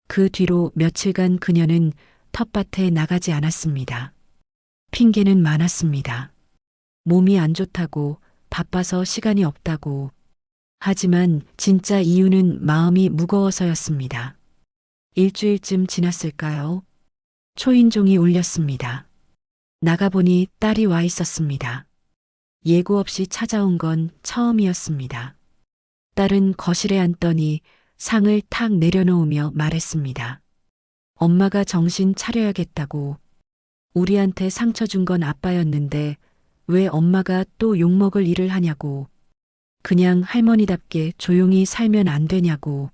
그 뒤로 며칠간 그녀는 텃밭에 나가지 않았습니다. 핑계는 많았습니다. 몸이 안 좋다고, 바빠서 시간이 없다고. 하지만 진짜 이유는 마음이 무거워서였습니다. 일주일쯤 지났을까요? 초인종이 울렸습니다. 나가보니 딸이 와 있었습니다. 예고 없이 찾아온 건 처음이었습니다. 딸은 거실에 앉더니 상을 탁 내려놓으며 말했습니다. 엄마가 정신 차려야겠다고. 우리한테 상처 준 건 아빠였는데 왜 엄마가 또 욕먹을 일을 하냐고. 그냥 할머니답게 조용히 살면 안 되냐고.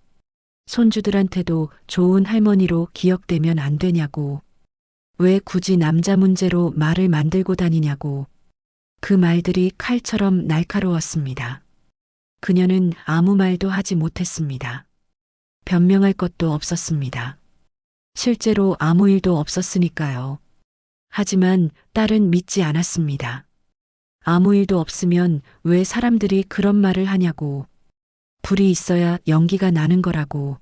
손주들한테도 좋은 할머니로 기억되면 안 되냐고. 왜 굳이 남자 문제로 말을 만들고 다니냐고. 그 말들이 칼처럼 날카로웠습니다. 그녀는 아무 말도 하지 못했습니다. 변명할 것도 없었습니다. 실제로 아무 일도 없었으니까요. 하지만 딸은 믿지 않았습니다. 아무 일도 없으면 왜 사람들이 그런 말을 하냐고. 불이 있어야 연기가 나는 거라고.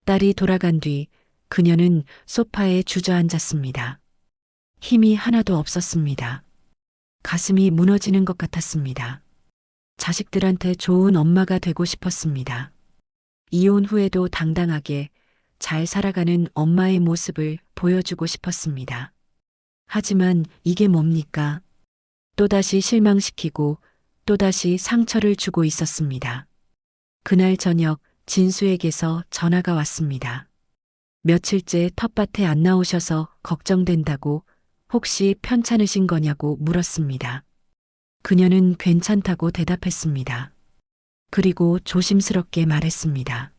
딸이 돌아간 뒤 그녀는 소파에 주저앉았습니다. 힘이 하나도 없었습니다. 가슴이 무너지는 것 같았습니다. 자식들한테 좋은 엄마가 되고 싶었습니다. 이혼 후에도 당당하게 잘 살아가는 엄마의 모습을 보여주고 싶었습니다. 하지만 이게 뭡니까? 또다시 실망시키고 또다시 상처를 주고 있었습니다. 그날 저녁 진수에게서 전화가 왔습니다. 며칠째 텃밭에 안 나오셔서 걱정된다고 혹시 편찮으신 거냐고 물었습니다. 그녀는 괜찮다고 대답했습니다. 그리고 조심스럽게 말했습니다.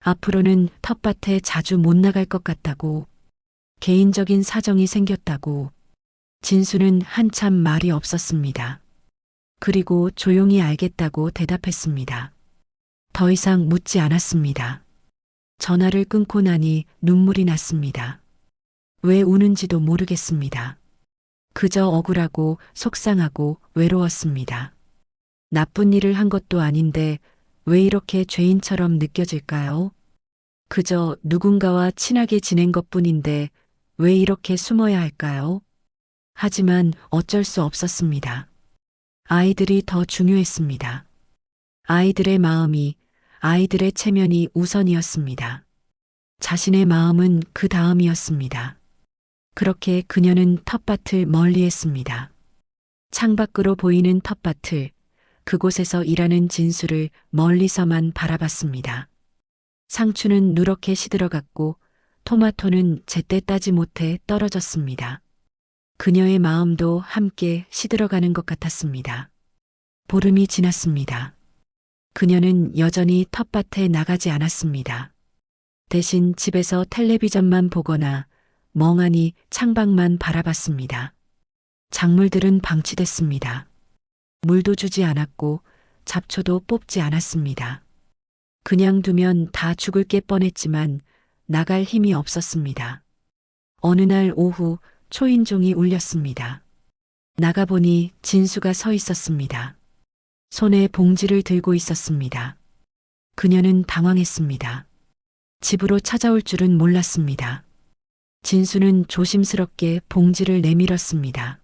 앞으로는 텃밭에 자주 못 나갈 것 같다고. 개인적인 사정이 생겼다고. 진수는 한참 말이 없었습니다. 그리고 조용히 알겠다고 대답했습니다. 더 이상 묻지 않았습니다. 전화를 끊고 나니 눈물이 났습니다. 왜 우는지도 모르겠습니다. 그저 억울하고 속상하고 외로웠습니다. 나쁜 일을 한 것도 아닌데 왜 이렇게 죄인처럼 느껴질까요? 그저 누군가와 친하게 지낸 것뿐인데 왜 이렇게 숨어야 할까요? 하지만 어쩔 수 없었습니다. 아이들이 더 중요했습니다. 아이들의 마음이, 아이들의 체면이 우선이었습니다. 자신의 마음은 그 다음이었습니다. 그렇게 그녀는 텃밭을 멀리했습니다. 창밖으로 보이는 텃밭을, 그곳에서 일하는 진수를 멀리서만 바라봤습니다. 상추는 누렇게 시들어갔고 토마토는 제때 따지 못해 떨어졌습니다. 그녀의 마음도 함께 시들어가는 것 같았습니다. 보름이 지났습니다. 그녀는 여전히 텃밭에 나가지 않았습니다. 대신 집에서 텔레비전만 보거나 멍하니 창밖만 바라봤습니다. 작물들은 방치됐습니다. 물도 주지 않았고 잡초도 뽑지 않았습니다. 그냥 두면 다 죽을 게 뻔했지만 나갈 힘이 없었습니다. 어느 날 오후 초인종이 울렸습니다. 나가보니 진수가 서 있었습니다. 손에 봉지를 들고 있었습니다. 그녀는 당황했습니다. 집으로 찾아올 줄은 몰랐습니다. 진수는 조심스럽게 봉지를 내밀었습니다.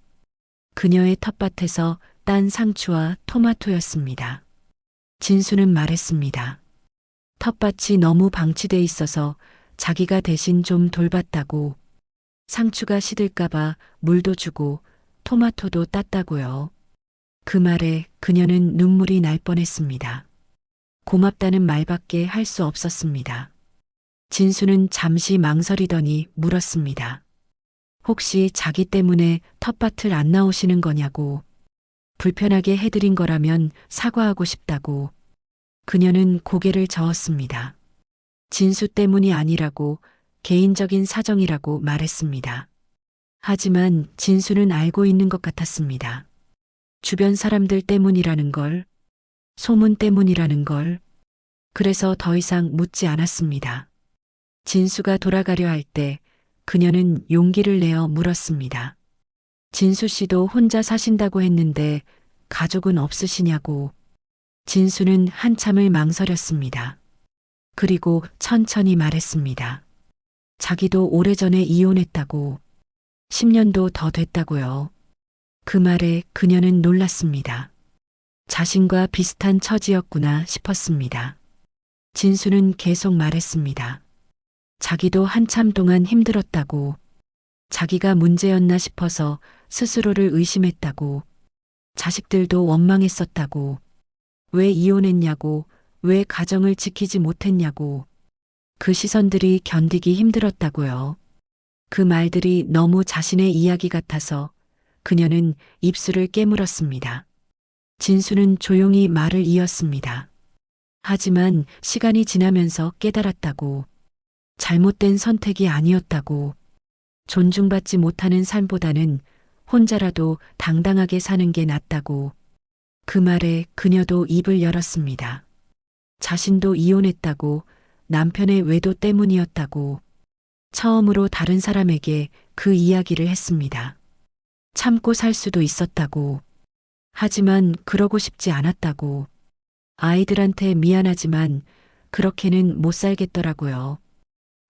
그녀의 텃밭에서 딴 상추와 토마토였습니다. 진수는 말했습니다. 텃밭이 너무 방치돼 있어서 자기가 대신 좀 돌봤다고. 상추가 시들까봐 물도 주고 토마토도 땄다고요. 그 말에 그녀는 눈물이 날 뻔했습니다. 고맙다는 말밖에 할 수 없었습니다. 진수는 잠시 망설이더니 물었습니다. 혹시 자기 때문에 텃밭을 안 나오시는 거냐고. 불편하게 해드린 거라면 사과하고 싶다고. 그녀는 고개를 저었습니다. 진수 때문이 아니라고 개인적인 사정이라고 말했습니다. 하지만 진수는 알고 있는 것 같았습니다. 주변 사람들 때문이라는 걸, 소문 때문이라는 걸. 그래서 더 이상 묻지 않았습니다. 진수가 돌아가려 할 때 그녀는 용기를 내어 물었습니다. 진수 씨도 혼자 사신다고 했는데 가족은 없으시냐고. 진수는 한참을 망설였습니다. 그리고 천천히 말했습니다. 자기도 오래전에 이혼했다고. 10년도 더 됐다고요. 그 말에 그녀는 놀랐습니다. 자신과 비슷한 처지였구나 싶었습니다. 진수는 계속 말했습니다. 자기도 한참 동안 힘들었다고. 자기가 문제였나 싶어서 스스로를 의심했다고, 자식들도 원망했었다고, 왜 이혼했냐고, 왜 가정을 지키지 못했냐고, 그 시선들이 견디기 힘들었다고요. 그 말들이 너무 자신의 이야기 같아서 그녀는 입술을 깨물었습니다. 진수는 조용히 말을 이었습니다. 하지만 시간이 지나면서 깨달았다고, 잘못된 선택이 아니었다고, 존중받지 못하는 삶보다는 혼자라도 당당하게 사는 게 낫다고. 그 말에 그녀도 입을 열었습니다. 자신도 이혼했다고, 남편의 외도 때문이었다고, 처음으로 다른 사람에게 그 이야기를 했습니다. 참고 살 수도 있었다고, 하지만 그러고 싶지 않았다고, 아이들한테 미안하지만 그렇게는 못 살겠더라고요.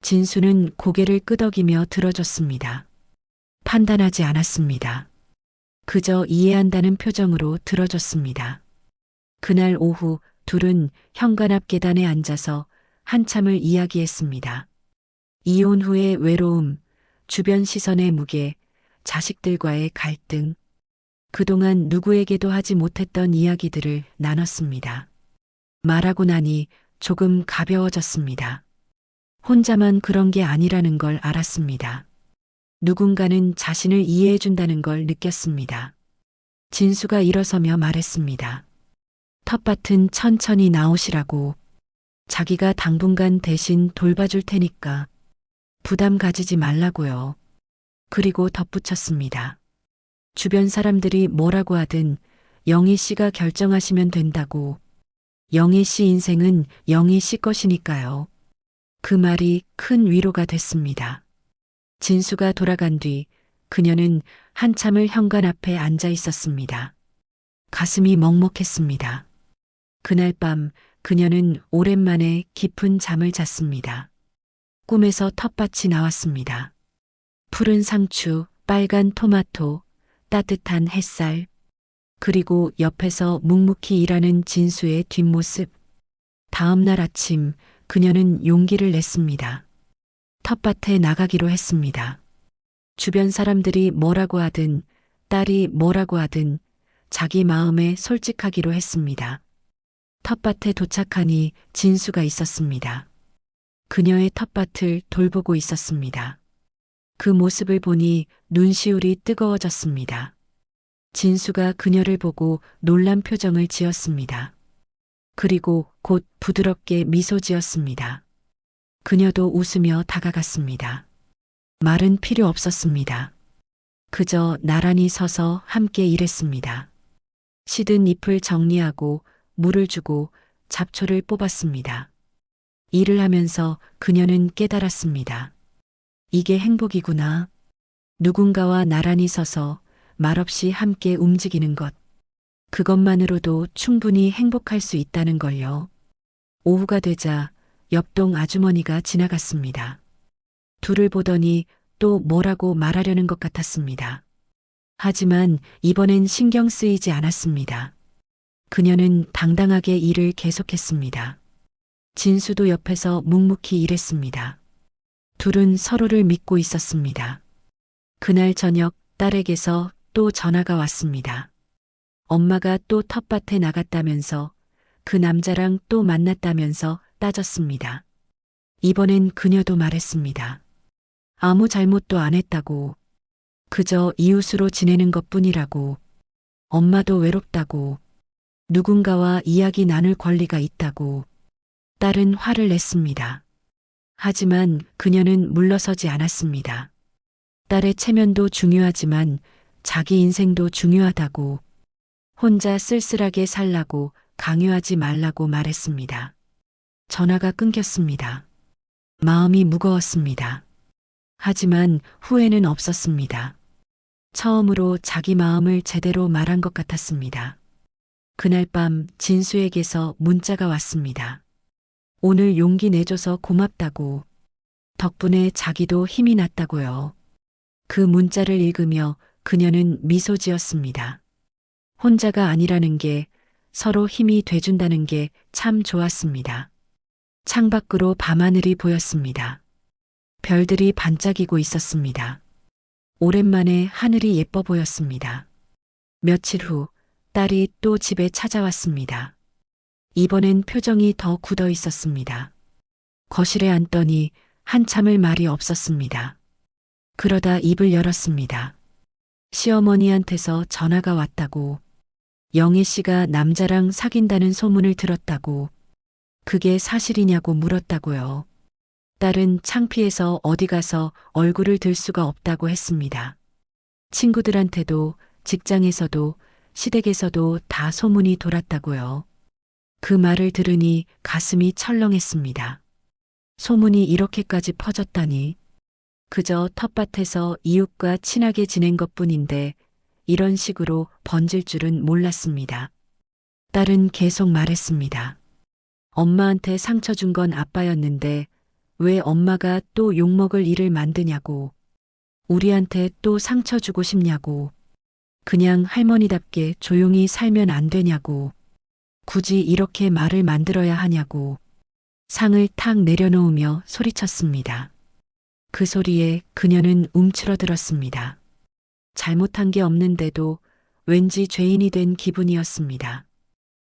진수는 고개를 끄덕이며 들어줬습니다. 판단하지 않았습니다. 그저 이해한다는 표정으로 들어줬습니다. 그날 오후 둘은 현관 앞 계단에 앉아서 한참을 이야기했습니다. 이혼 후의 외로움, 주변 시선의 무게, 자식들과의 갈등, 그동안 누구에게도 하지 못했던 이야기들을 나눴습니다. 말하고 나니 조금 가벼워졌습니다. 혼자만 그런 게 아니라는 걸 알았습니다. 누군가는 자신을 이해해준다는 걸 느꼈습니다. 진수가 일어서며 말했습니다. 텃밭은 천천히 나오시라고. 자기가 당분간 대신 돌봐줄 테니까 부담 가지지 말라고요. 그리고 덧붙였습니다. 주변 사람들이 뭐라고 하든 영희 씨가 결정하시면 된다고. 영희 씨 인생은 영희 씨 것이니까요. 그 말이 큰 위로가 됐습니다. 진수가 돌아간 뒤 그녀는 한참을 현관 앞에 앉아 있었습니다. 가슴이 먹먹했습니다. 그날 밤 그녀는 오랜만에 깊은 잠을 잤습니다. 꿈에서 텃밭이 나왔습니다. 푸른 상추, 빨간 토마토, 따뜻한 햇살, 그리고 옆에서 묵묵히 일하는 진수의 뒷모습. 다음 날 아침 그녀는 용기를 냈습니다. 텃밭에 나가기로 했습니다. 주변 사람들이 뭐라고 하든, 딸이 뭐라고 하든 자기 마음에 솔직하기로 했습니다. 텃밭에 도착하니 진수가 있었습니다. 그녀의 텃밭을 돌보고 있었습니다. 그 모습을 보니 눈시울이 뜨거워졌습니다. 진수가 그녀를 보고 놀란 표정을 지었습니다. 그리고 곧 부드럽게 미소 지었습니다. 그녀도 웃으며 다가갔습니다. 말은 필요 없었습니다. 그저 나란히 서서 함께 일했습니다. 시든 잎을 정리하고 물을 주고 잡초를 뽑았습니다. 일을 하면서 그녀는 깨달았습니다. 이게 행복이구나. 누군가와 나란히 서서 말없이 함께 움직이는 것. 그것만으로도 충분히 행복할 수 있다는 걸요. 오후가 되자 옆동 아주머니가 지나갔습니다. 둘을 보더니 또 뭐라고 말하려는 것 같았습니다. 하지만 이번엔 신경 쓰이지 않았습니다. 그녀는 당당하게 일을 계속했습니다. 진수도 옆에서 묵묵히 일했습니다. 둘은 서로를 믿고 있었습니다. 그날 저녁 딸에게서 또 전화가 왔습니다. 엄마가 또 텃밭에 나갔다면서 그 남자랑 또 만났다면서 따졌습니다. 이번엔 그녀도 말했습니다. 아무 잘못도 안 했다고. 그저 이웃으로 지내는 것뿐이라고. 엄마도 외롭다고. 누군가와 이야기 나눌 권리가 있다고. 딸은 화를 냈습니다. 하지만 그녀는 물러서지 않았습니다. 딸의 체면도 중요하지만 자기 인생도 중요하다고. 혼자 쓸쓸하게 살라고 강요하지 말라고 말했습니다. 전화가 끊겼습니다. 마음이 무거웠습니다. 하지만 후회는 없었습니다. 처음으로 자기 마음을 제대로 말한 것 같았습니다. 그날 밤 진수에게서 문자가 왔습니다. 오늘 용기 내줘서 고맙다고. 덕분에 자기도 힘이 났다고요. 그 문자를 읽으며 그녀는 미소 지었습니다. 혼자가 아니라는 게, 서로 힘이 돼준다는 게 참 좋았습니다. 창밖으로 밤하늘이 보였습니다. 별들이 반짝이고 있었습니다. 오랜만에 하늘이 예뻐 보였습니다. 며칠 후 딸이 또 집에 찾아왔습니다. 이번엔 표정이 더 굳어 있었습니다. 거실에 앉더니 한참을 말이 없었습니다. 그러다 입을 열었습니다. 시어머니한테서 전화가 왔다고, 영애 씨가 남자랑 사귄다는 소문을 들었다고, 그게 사실이냐고 물었다고요. 딸은 창피해서 어디 가서 얼굴을 들 수가 없다고 했습니다. 친구들한테도 직장에서도 시댁에서도 다 소문이 돌았다고요. 그 말을 들으니 가슴이 철렁했습니다. 소문이 이렇게까지 퍼졌다니. 그저 텃밭에서 이웃과 친하게 지낸 것뿐인데 이런 식으로 번질 줄은 몰랐습니다. 딸은 계속 말했습니다. 엄마한테 상처 준 건 아빠였는데 왜 엄마가 또 욕먹을 일을 만드냐고. 우리한테 또 상처 주고 싶냐고. 그냥 할머니답게 조용히 살면 안 되냐고. 굳이 이렇게 말을 만들어야 하냐고. 상을 탁 내려놓으며 소리쳤습니다. 그 소리에 그녀는 움츠러들었습니다. 잘못한 게 없는데도 왠지 죄인이 된 기분이었습니다.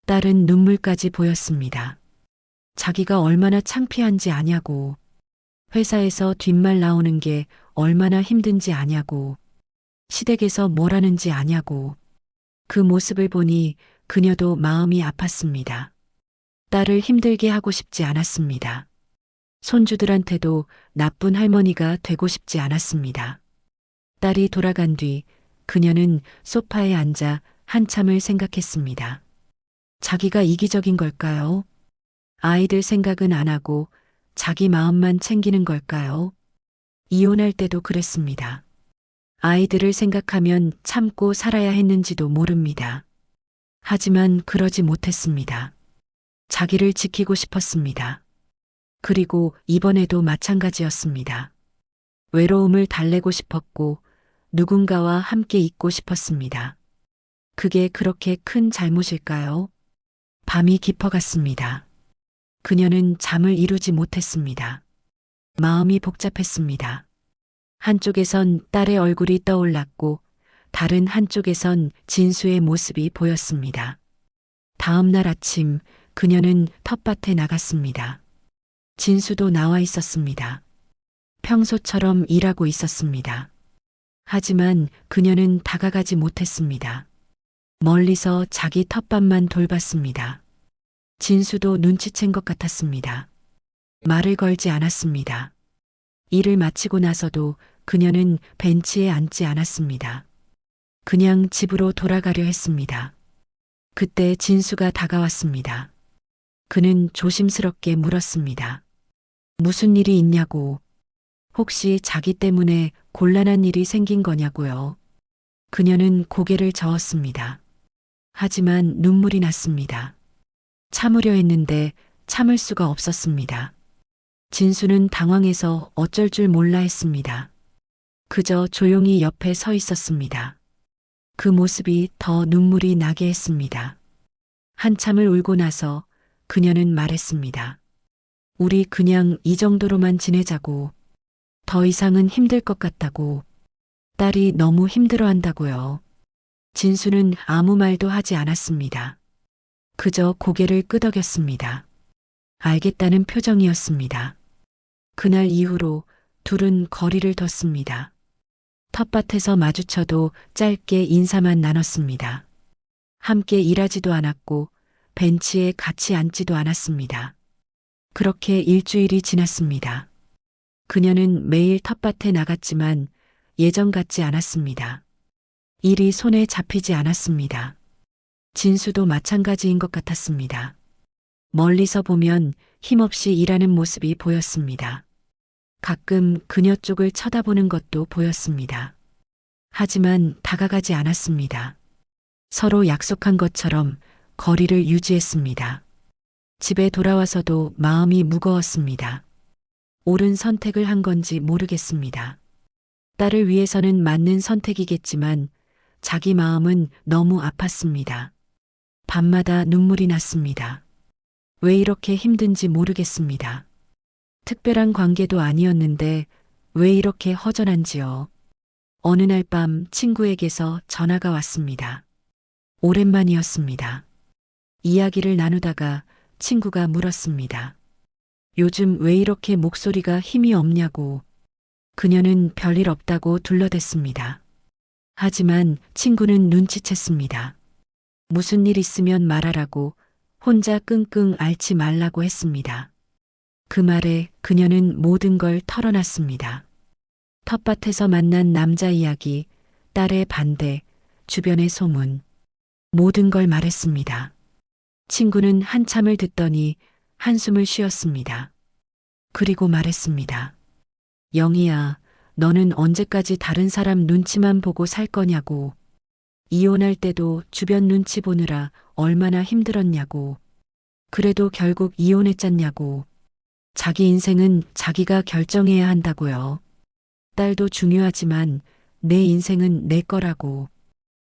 딸은 눈물까지 보였습니다. 자기가 얼마나 창피한지 아냐고. 회사에서 뒷말 나오는 게 얼마나 힘든지 아냐고. 시댁에서 뭘 하는지 아냐고. 그 모습을 보니 그녀도 마음이 아팠습니다. 딸을 힘들게 하고 싶지 않았습니다. 손주들한테도 나쁜 할머니가 되고 싶지 않았습니다. 딸이 돌아간 뒤 그녀는 소파에 앉아 한참을 생각했습니다. 자기가 이기적인 걸까요? 아이들 생각은 안 하고 자기 마음만 챙기는 걸까요? 이혼할 때도 그랬습니다. 아이들을 생각하면 참고 살아야 했는지도 모릅니다. 하지만 그러지 못했습니다. 자기를 지키고 싶었습니다. 그리고 이번에도 마찬가지였습니다. 외로움을 달래고 싶었고 누군가와 함께 있고 싶었습니다. 그게 그렇게 큰 잘못일까요? 밤이 깊어갔습니다. 그녀는 잠을 이루지 못했습니다. 마음이 복잡했습니다. 한쪽에선 딸의 얼굴이 떠올랐고 다른 한쪽에선 진수의 모습이 보였습니다. 다음 날 아침 그녀는 텃밭에 나갔습니다. 진수도 나와 있었습니다. 평소처럼 일하고 있었습니다. 하지만 그녀는 다가가지 못했습니다. 멀리서 자기 텃밭만 돌봤습니다. 진수도 눈치챈 것 같았습니다. 말을 걸지 않았습니다. 일을 마치고 나서도 그녀는 벤치에 앉지 않았습니다. 그냥 집으로 돌아가려 했습니다. 그때 진수가 다가왔습니다. 그는 조심스럽게 물었습니다. 무슨 일이 있냐고. 혹시 자기 때문에 곤란한 일이 생긴 거냐고요. 그녀는 고개를 저었습니다. 하지만 눈물이 났습니다. 참으려 했는데 참을 수가 없었습니다. 진수는 당황해서 어쩔 줄 몰라 했습니다. 그저 조용히 옆에 서 있었습니다. 그 모습이 더 눈물이 나게 했습니다. 한참을 울고 나서 그녀는 말했습니다. 우리 그냥 이 정도로만 지내자고. 더 이상은 힘들 것 같다고. 딸이 너무 힘들어한다고요. 진수는 아무 말도 하지 않았습니다. 그저 고개를 끄덕였습니다. 알겠다는 표정이었습니다. 그날 이후로 둘은 거리를 뒀습니다. 텃밭에서 마주쳐도 짧게 인사만 나눴습니다. 함께 일하지도 않았고 벤치에 같이 앉지도 않았습니다. 그렇게 일주일이 지났습니다. 그녀는 매일 텃밭에 나갔지만 예전 같지 않았습니다. 일이 손에 잡히지 않았습니다. 진수도 마찬가지인 것 같았습니다. 멀리서 보면 힘없이 일하는 모습이 보였습니다. 가끔 그녀 쪽을 쳐다보는 것도 보였습니다. 하지만 다가가지 않았습니다. 서로 약속한 것처럼 거리를 유지했습니다. 집에 돌아와서도 마음이 무거웠습니다. 옳은 선택을 한 건지 모르겠습니다. 딸을 위해서는 맞는 선택이겠지만 자기 마음은 너무 아팠습니다. 밤마다 눈물이 났습니다. 왜 이렇게 힘든지 모르겠습니다. 특별한 관계도 아니었는데 왜 이렇게 허전한지요. 어느 날 밤 친구에게서 전화가 왔습니다. 오랜만이었습니다. 이야기를 나누다가 친구가 물었습니다. 요즘 왜 이렇게 목소리가 힘이 없냐고. 그녀는 별일 없다고 둘러댔습니다. 하지만 친구는 눈치챘습니다. 무슨 일 있으면 말하라고, 혼자 끙끙 앓지 말라고 했습니다. 그 말에 그녀는 모든 걸 털어놨습니다. 텃밭에서 만난 남자 이야기, 딸의 반대, 주변의 소문, 모든 걸 말했습니다. 친구는 한참을 듣더니 한숨을 쉬었습니다. 그리고 말했습니다. 영희야, 너는 언제까지 다른 사람 눈치만 보고 살 거냐고. 이혼할 때도 주변 눈치 보느라 얼마나 힘들었냐고. 그래도 결국 이혼했잖냐고. 자기 인생은 자기가 결정해야 한다고요. 딸도 중요하지만 내 인생은 내 거라고.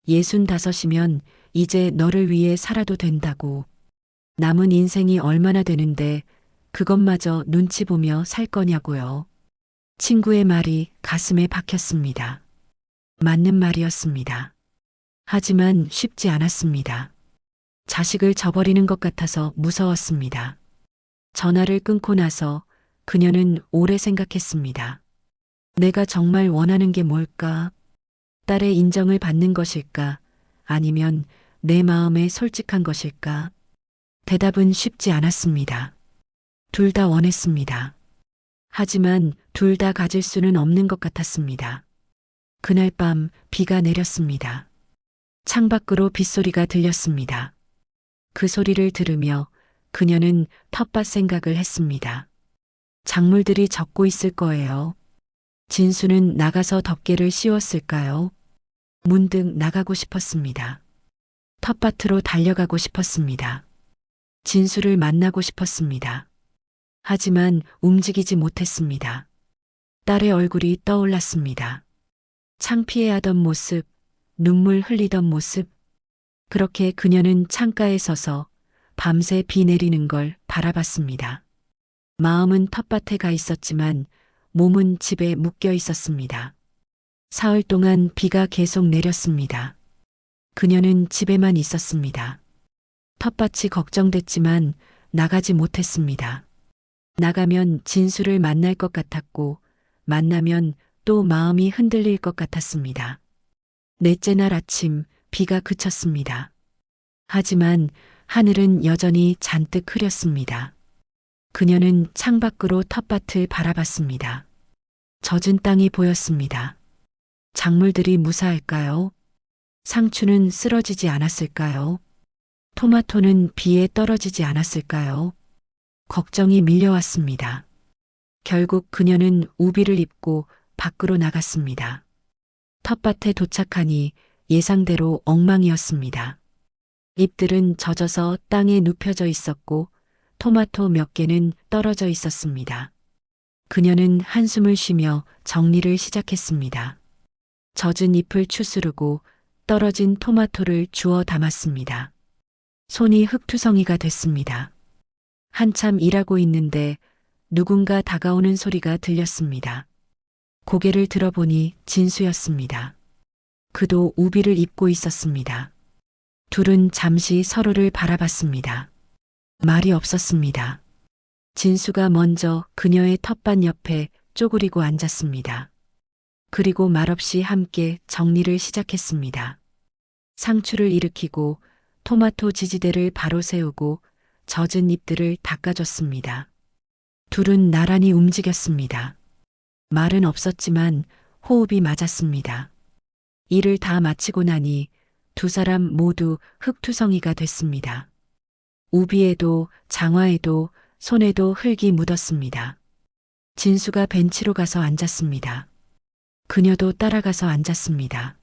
65이면 이제 너를 위해 살아도 된다고. 남은 인생이 얼마나 되는데 그것마저 눈치 보며 살 거냐고요. 친구의 말이 가슴에 박혔습니다. 맞는 말이었습니다. 하지만 쉽지 않았습니다. 자식을 저버리는 것 같아서 무서웠습니다. 전화를 끊고 나서 그녀는 오래 생각했습니다. 내가 정말 원하는 게 뭘까? 딸의 인정을 받는 것일까? 아니면 내 마음에 솔직한 것일까? 대답은 쉽지 않았습니다. 둘 다 원했습니다. 하지만 둘 다 가질 수는 없는 것 같았습니다. 그날 밤 비가 내렸습니다. 창밖으로 빗소리가 들렸습니다. 그 소리를 들으며 그녀는 텃밭 생각을 했습니다. 작물들이 젖고 있을 거예요. 진수는 나가서 덮개를 씌웠을까요? 문득 나가고 싶었습니다. 텃밭으로 달려가고 싶었습니다. 진수를 만나고 싶었습니다. 하지만 움직이지 못했습니다. 딸의 얼굴이 떠올랐습니다. 창피해하던 모습, 눈물 흘리던 모습. 그렇게 그녀는 창가에 서서 밤새 비 내리는 걸 바라봤습니다. 마음은 텃밭에 가 있었지만 몸은 집에 묶여 있었습니다. 사흘 동안 비가 계속 내렸습니다. 그녀는 집에만 있었습니다. 텃밭이 걱정됐지만 나가지 못했습니다. 나가면 진수를 만날 것 같았고 만나면 또 마음이 흔들릴 것 같았습니다. 넷째 날 아침 비가 그쳤습니다. 하지만 하늘은 여전히 잔뜩 흐렸습니다. 그녀는 창밖으로 텃밭을 바라봤습니다. 젖은 땅이 보였습니다. 작물들이 무사할까요? 상추는 쓰러지지 않았을까요? 토마토는 비에 떨어지지 않았을까요? 걱정이 밀려왔습니다. 결국 그녀는 우비를 입고 밖으로 나갔습니다. 텃밭에 도착하니 예상대로 엉망이었습니다. 잎들은 젖어서 땅에 눕혀져 있었고 토마토 몇 개는 떨어져 있었습니다. 그녀는 한숨을 쉬며 정리를 시작했습니다. 젖은 잎을 추스르고 떨어진 토마토를 주워 담았습니다. 손이 흙투성이가 됐습니다. 한참 일하고 있는데 누군가 다가오는 소리가 들렸습니다. 고개를 들어보니 진수였습니다. 그도 우비를 입고 있었습니다. 둘은 잠시 서로를 바라봤습니다. 말이 없었습니다. 진수가 먼저 그녀의 텃밭 옆에 쪼그리고 앉았습니다. 그리고 말없이 함께 정리를 시작했습니다. 상추를 일으키고 토마토 지지대를 바로 세우고 젖은 잎들을 닦아줬습니다. 둘은 나란히 움직였습니다. 말은 없었지만 호흡이 맞았습니다. 일을 다 마치고 나니 두 사람 모두 흙투성이가 됐습니다. 우비에도 장화에도 손에도 흙이 묻었습니다. 진수가 벤치로 가서 앉았습니다. 그녀도 따라가서 앉았습니다.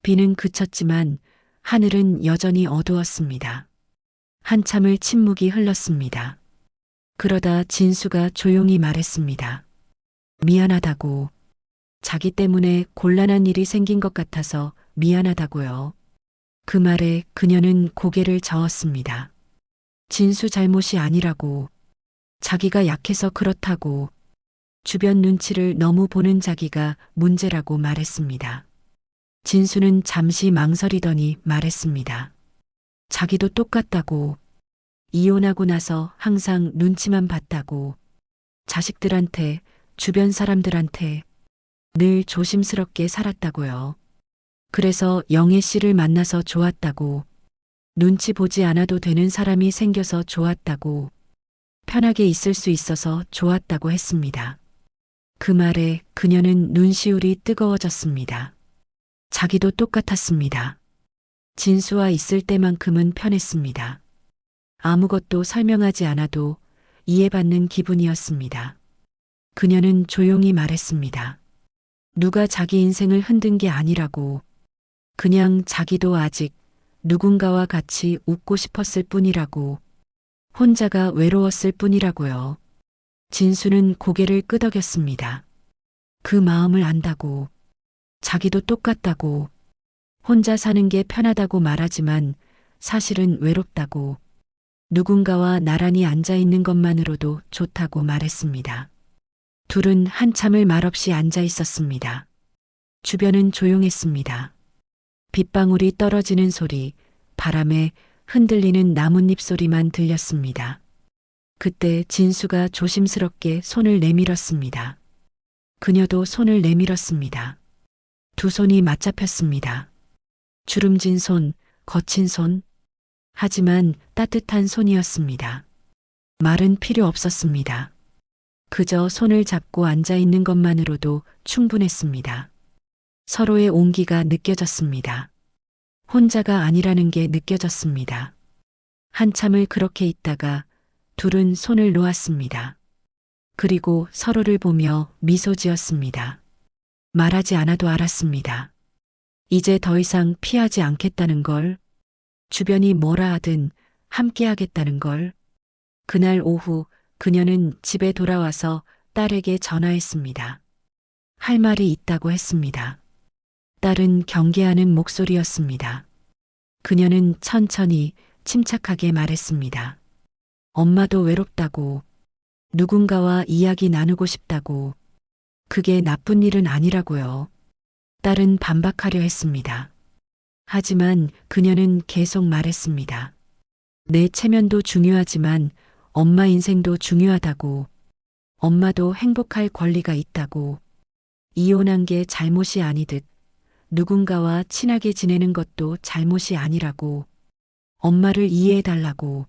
비는 그쳤지만 하늘은 여전히 어두웠습니다. 한참을 침묵이 흘렀습니다. 그러다 진수가 조용히 말했습니다. 미안하다고. 자기 때문에 곤란한 일이 생긴 것 같아서 미안하다고요. 그 말에 그녀는 고개를 저었습니다. 진수 잘못이 아니라고. 자기가 약해서 그렇다고. 주변 눈치를 너무 보는 자기가 문제라고 말했습니다. 진수는 잠시 망설이더니 말했습니다. 자기도 똑같다고. 이혼하고 나서 항상 눈치만 봤다고. 자식들한테, 주변 사람들한테 늘 조심스럽게 살았다고요. 그래서 영애 씨를 만나서 좋았다고. 눈치 보지 않아도 되는 사람이 생겨서 좋았다고. 편하게 있을 수 있어서 좋았다고 했습니다. 그 말에 그녀는 눈시울이 뜨거워졌습니다. 자기도 똑같았습니다. 진수와 있을 때만큼은 편했습니다. 아무것도 설명하지 않아도 이해받는 기분이었습니다. 그녀는 조용히 말했습니다. 누가 자기 인생을 흔든 게 아니라고. 그냥 자기도 아직 누군가와 같이 웃고 싶었을 뿐이라고. 혼자가 외로웠을 뿐이라고요. 진수는 고개를 끄덕였습니다. 그 마음을 안다고. 자기도 똑같다고. 혼자 사는 게 편하다고 말하지만 사실은 외롭다고. 누군가와 나란히 앉아 있는 것만으로도 좋다고 말했습니다. 둘은 한참을 말없이 앉아 있었습니다. 주변은 조용했습니다. 빗방울이 떨어지는 소리, 바람에 흔들리는 나뭇잎 소리만 들렸습니다. 그때 진수가 조심스럽게 손을 내밀었습니다. 그녀도 손을 내밀었습니다. 두 손이 맞잡혔습니다. 주름진 손, 거친 손. 하지만 따뜻한 손이었습니다. 말은 필요 없었습니다. 그저 손을 잡고 앉아 있는 것만으로도 충분했습니다. 서로의 온기가 느껴졌습니다. 혼자가 아니라는 게 느껴졌습니다. 한참을 그렇게 있다가 둘은 손을 놓았습니다. 그리고 서로를 보며 미소 지었습니다. 말하지 않아도 알았습니다. 이제 더 이상 피하지 않겠다는 걸, 주변이 뭐라 하든 함께 하겠다는 걸. 그날 오후 그녀는 집에 돌아와서 딸에게 전화했습니다. 할 말이 있다고 했습니다. 딸은 경계하는 목소리였습니다. 그녀는 천천히 침착하게 말했습니다. 엄마도 외롭다고. 누군가와 이야기 나누고 싶다고. 그게 나쁜 일은 아니라고요. 딸은 반박하려 했습니다. 하지만 그녀는 계속 말했습니다. 내 체면도 중요하지만 엄마 인생도 중요하다고. 엄마도 행복할 권리가 있다고. 이혼한 게 잘못이 아니듯 누군가와 친하게 지내는 것도 잘못이 아니라고. 엄마를 이해해달라고.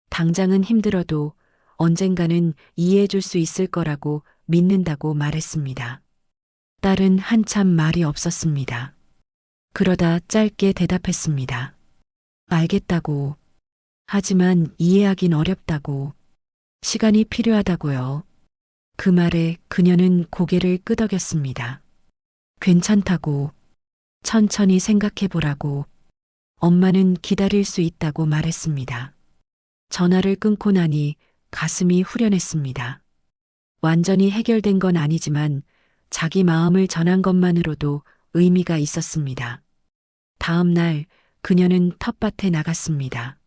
당장은 힘들어도 언젠가는 이해해줄 수 있을 거라고 믿는다고 말했습니다. 딸은 한참 말이 없었습니다. 그러다 짧게 대답했습니다. 알겠다고. 하지만 이해하긴 어렵다고. 시간이 필요하다고요. 그 말에 그녀는 고개를 끄덕였습니다. 괜찮다고. 천천히 생각해보라고. 엄마는 기다릴 수 있다고 말했습니다. 전화를 끊고 나니 가슴이 후련했습니다. 완전히 해결된 건 아니지만 자기 마음을 전한 것만으로도 의미가 있었습니다. 다음 날 그녀는 텃밭에 나갔습니다.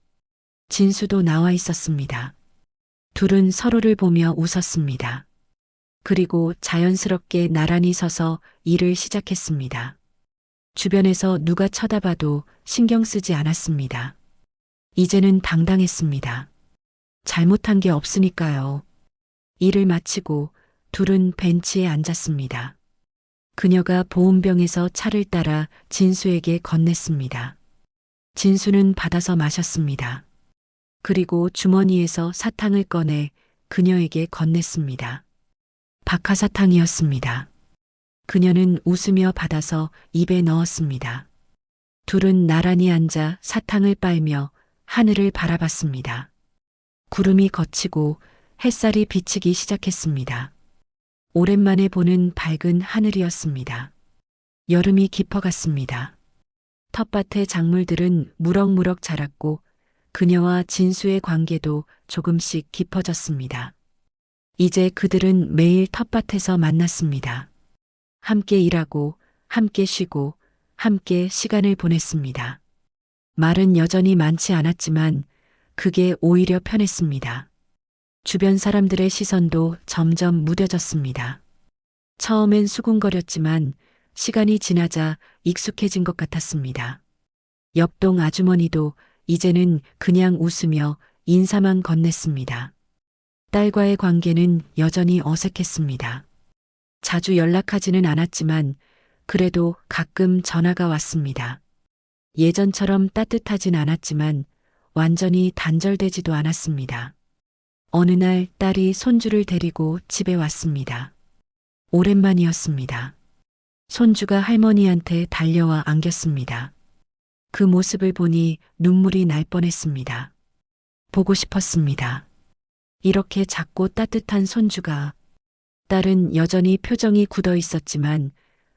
진수도 나와 있었습니다. 둘은 서로를 보며 웃었습니다. 그리고 자연스럽게 나란히 서서 일을 시작했습니다. 주변에서 누가 쳐다봐도 신경 쓰지 않았습니다. 이제는 당당했습니다. 잘못한 게 없으니까요. 일을 마치고 둘은 벤치에 앉았습니다. 그녀가 보온병에서 차를 따라 진수에게 건넸습니다. 진수는 받아서 마셨습니다. 그리고 주머니에서 사탕을 꺼내 그녀에게 건넸습니다. 박하사탕이었습니다. 그녀는 웃으며 받아서 입에 넣었습니다. 둘은 나란히 앉아 사탕을 빨며 하늘을 바라봤습니다. 구름이 걷히고 햇살이 비치기 시작했습니다. 오랜만에 보는 밝은 하늘이었습니다. 여름이 깊어갔습니다. 텃밭의 작물들은 무럭무럭 자랐고 그녀와 진수의 관계도 조금씩 깊어졌습니다. 이제 그들은 매일 텃밭에서 만났습니다. 함께 일하고, 함께 쉬고, 함께 시간을 보냈습니다. 말은 여전히 많지 않았지만 그게 오히려 편했습니다. 주변 사람들의 시선도 점점 무뎌졌습니다. 처음엔 수군거렸지만 시간이 지나자 익숙해진 것 같았습니다. 옆동 아주머니도 이제는 그냥 웃으며 인사만 건넸습니다. 딸과의 관계는 여전히 어색했습니다. 자주 연락하지는 않았지만 그래도 가끔 전화가 왔습니다. 예전처럼 따뜻하진 않았지만 완전히 단절되지도 않았습니다. 어느 날 딸이 손주를 데리고 집에 왔습니다. 오랜만이었습니다. 손주가 할머니한테 달려와 안겼습니다. 그 모습을 보니 눈물이 날 뻔했습니다. 보고 싶었습니다. 이렇게 작고 따뜻한 손주가. 딸은 여전히 표정이 굳어 있었지만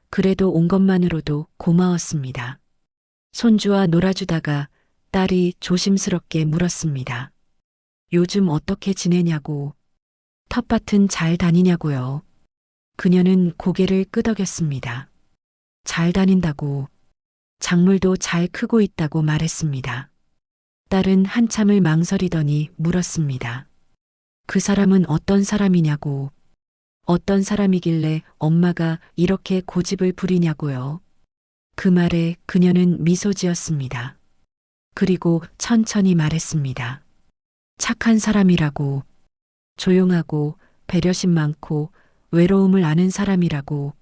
그래도 온 것만으로도 고마웠습니다. 손주와 놀아주다가 딸이 조심스럽게 물었습니다. 요즘 어떻게 지내냐고. 텃밭은 잘 다니냐고요. 그녀는 고개를 끄덕였습니다. 잘 다닌다고. 작물도 잘 크고 있다고 말했습니다. 딸은 한참을 망설이더니 물었습니다. 그 사람은 어떤 사람이냐고. 어떤 사람이길래 엄마가 이렇게 고집을 부리냐고요. 그 말에 그녀는 미소 지었습니다. 그리고 천천히 말했습니다. 착한 사람이라고. 조용하고 배려심 많고 외로움을 아는 사람이라고.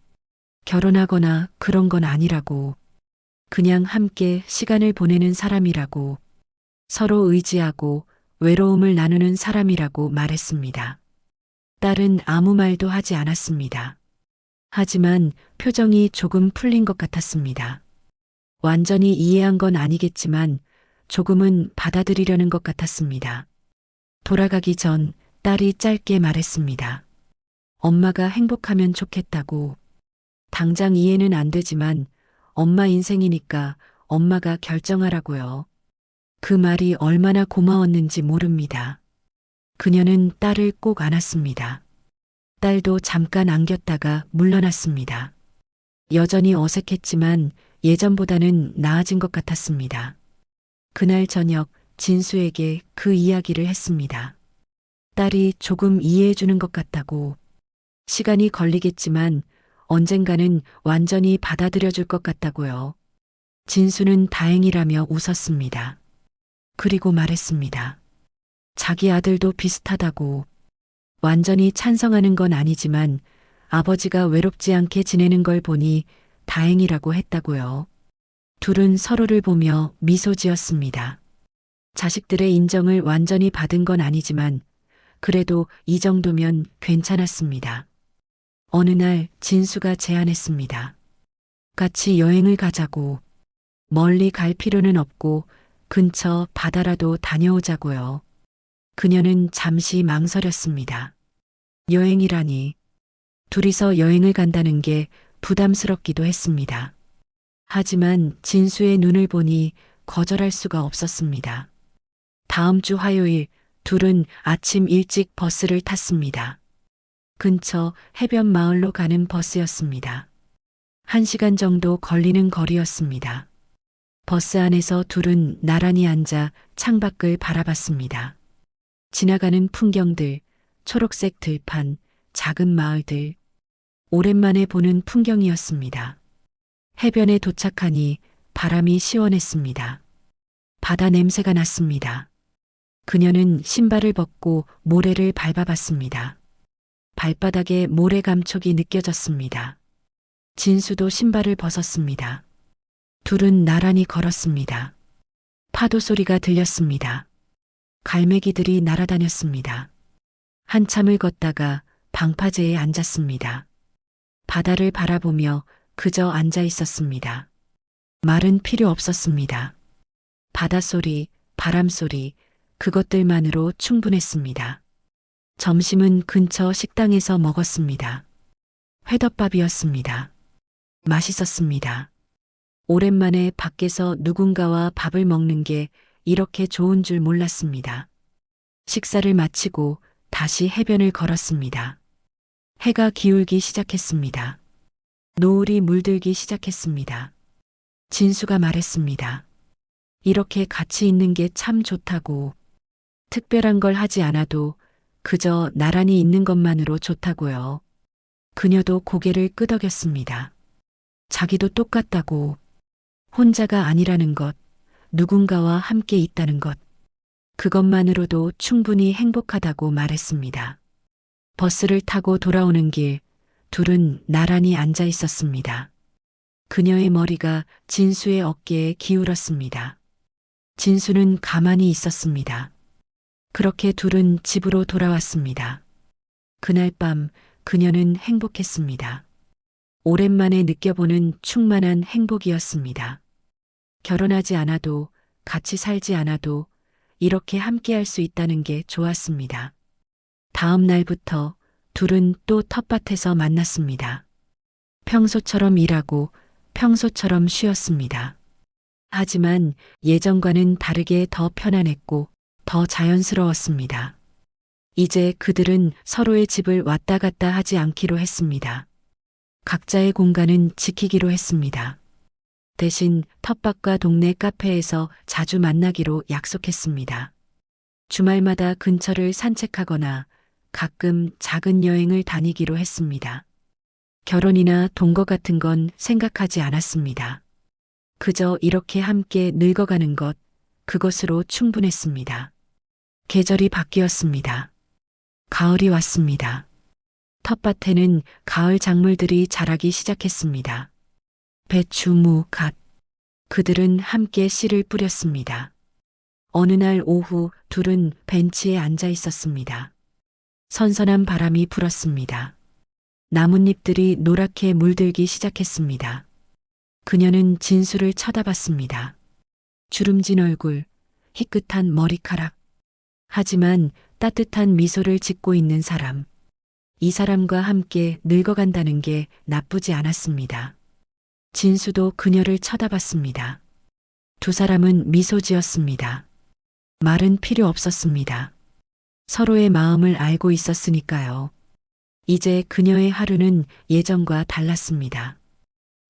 결혼하거나 그런 건 아니라고. 그냥 함께 시간을 보내는 사람이라고. 서로 의지하고 외로움을 나누는 사람이라고 말했습니다. 딸은 아무 말도 하지 않았습니다. 하지만 표정이 조금 풀린 것 같았습니다. 완전히 이해한 건 아니겠지만 조금은 받아들이려는 것 같았습니다. 돌아가기 전 딸이 짧게 말했습니다. 엄마가 행복하면 좋겠다고. 당장 이해는 안 되지만 엄마 인생이니까 엄마가 결정하라고요. 그 말이 얼마나 고마웠는지 모릅니다. 그녀는 딸을 꼭 안았습니다. 딸도 잠깐 안겼다가 물러났습니다. 여전히 어색했지만 예전보다는 나아진 것 같았습니다. 그날 저녁 진수에게 그 이야기를 했습니다. 딸이 조금 이해해주는 것 같다고. 시간이 걸리겠지만 언젠가는 완전히 받아들여줄 것 같다고요. 진수는 다행이라며 웃었습니다. 그리고 말했습니다. 자기 아들도 비슷하다고. 완전히 찬성하는 건 아니지만 아버지가 외롭지 않게 지내는 걸 보니 다행이라고 했다고요. 둘은 서로를 보며 미소 지었습니다. 자식들의 인정을 완전히 받은 건 아니지만 그래도 이 정도면 괜찮았습니다. 어느 날 진수가 제안했습니다. 같이 여행을 가자고. 멀리 갈 필요는 없고 근처 바다라도 다녀오자고요. 그녀는 잠시 망설였습니다. 여행이라니. 둘이서 여행을 간다는 게 부담스럽기도 했습니다. 하지만 진수의 눈을 보니 거절할 수가 없었습니다. 다음 주 화요일 둘은 아침 일찍 버스를 탔습니다. 근처 해변 마을로 가는 버스였습니다. 1시간 정도 걸리는 거리였습니다. 버스 안에서 둘은 나란히 앉아 창밖을 바라봤습니다. 지나가는 풍경들, 초록색 들판, 작은 마을들. 오랜만에 보는 풍경이었습니다. 해변에 도착하니 바람이 시원했습니다. 바다 냄새가 났습니다. 그녀는 신발을 벗고 모래를 밟아봤습니다. 발바닥에 모래 감촉이 느껴졌습니다. 진수도 신발을 벗었습니다. 둘은 나란히 걸었습니다. 파도 소리가 들렸습니다. 갈매기들이 날아다녔습니다. 한참을 걷다가 방파제에 앉았습니다. 바다를 바라보며 그저 앉아 있었습니다. 말은 필요 없었습니다. 바닷소리, 바람소리, 그것들만으로 충분했습니다. 점심은 근처 식당에서 먹었습니다. 회덮밥이었습니다. 맛있었습니다. 오랜만에 밖에서 누군가와 밥을 먹는 게 이렇게 좋은 줄 몰랐습니다. 식사를 마치고 다시 해변을 걸었습니다. 해가 기울기 시작했습니다. 노을이 물들기 시작했습니다. 진수가 말했습니다. 이렇게 같이 있는 게 참 좋다고. 특별한 걸 하지 않아도 그저 나란히 있는 것만으로 좋다고요. 그녀도 고개를 끄덕였습니다. 자기도 똑같다고. 혼자가 아니라는 것, 누군가와 함께 있다는 것. 그것만으로도 충분히 행복하다고 말했습니다. 버스를 타고 돌아오는 길, 둘은 나란히 앉아 있었습니다. 그녀의 머리가 진수의 어깨에 기울었습니다. 진수는 가만히 있었습니다. 그렇게 둘은 집으로 돌아왔습니다. 그날 밤 그녀는 행복했습니다. 오랜만에 느껴보는 충만한 행복이었습니다. 결혼하지 않아도, 같이 살지 않아도 이렇게 함께할 수 있다는 게 좋았습니다. 다음 날부터 둘은 또 텃밭에서 만났습니다. 평소처럼 일하고 평소처럼 쉬었습니다. 하지만 예전과는 다르게 더 편안했고 더 자연스러웠습니다. 이제 그들은 서로의 집을 왔다 갔다 하지 않기로 했습니다. 각자의 공간은 지키기로 했습니다. 대신 텃밭과 동네 카페에서 자주 만나기로 약속했습니다. 주말마다 근처를 산책하거나 가끔 작은 여행을 다니기로 했습니다. 결혼이나 동거 같은 건 생각하지 않았습니다. 그저 이렇게 함께 늙어가는 것, 그것으로 충분했습니다. 계절이 바뀌었습니다. 가을이 왔습니다. 텃밭에는 가을 작물들이 자라기 시작했습니다. 배추, 무, 갓. 그들은 함께 씨를 뿌렸습니다. 어느 날 오후 둘은 벤치에 앉아 있었습니다. 선선한 바람이 불었습니다. 나뭇잎들이 노랗게 물들기 시작했습니다. 그녀는 진수를 쳐다봤습니다. 주름진 얼굴, 희끗한 머리카락. 하지만 따뜻한 미소를 짓고 있는 사람. 이 사람과 함께 늙어간다는 게 나쁘지 않았습니다. 진수도 그녀를 쳐다봤습니다. 두 사람은 미소 지었습니다. 말은 필요 없었습니다. 서로의 마음을 알고 있었으니까요. 이제 그녀의 하루는 예전과 달랐습니다.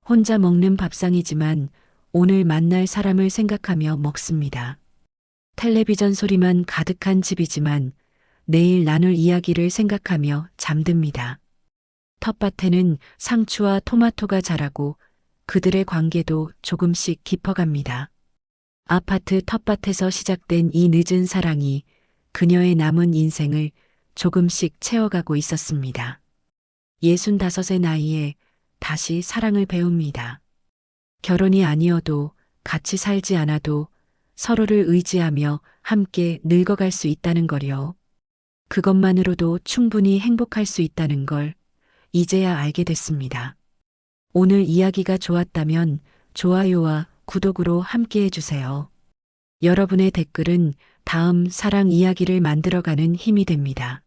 혼자 먹는 밥상이지만 오늘 만날 사람을 생각하며 먹습니다. 텔레비전 소리만 가득한 집이지만 내일 나눌 이야기를 생각하며 잠듭니다. 텃밭에는 상추와 토마토가 자라고 그들의 관계도 조금씩 깊어갑니다. 아파트 텃밭에서 시작된 이 늦은 사랑이 그녀의 남은 인생을 조금씩 채워가고 있었습니다. 65의 나이에 다시 사랑을 배웁니다. 결혼이 아니어도 같이 살지 않아도 서로를 의지하며 함께 늙어갈 수 있다는 걸요. 그것만으로도 충분히 행복할 수 있다는 걸 이제야 알게 됐습니다. 오늘 이야기가 좋았다면 좋아요와 구독으로 함께 해주세요. 여러분의 댓글은 다음 사랑 이야기를 만들어가는 힘이 됩니다.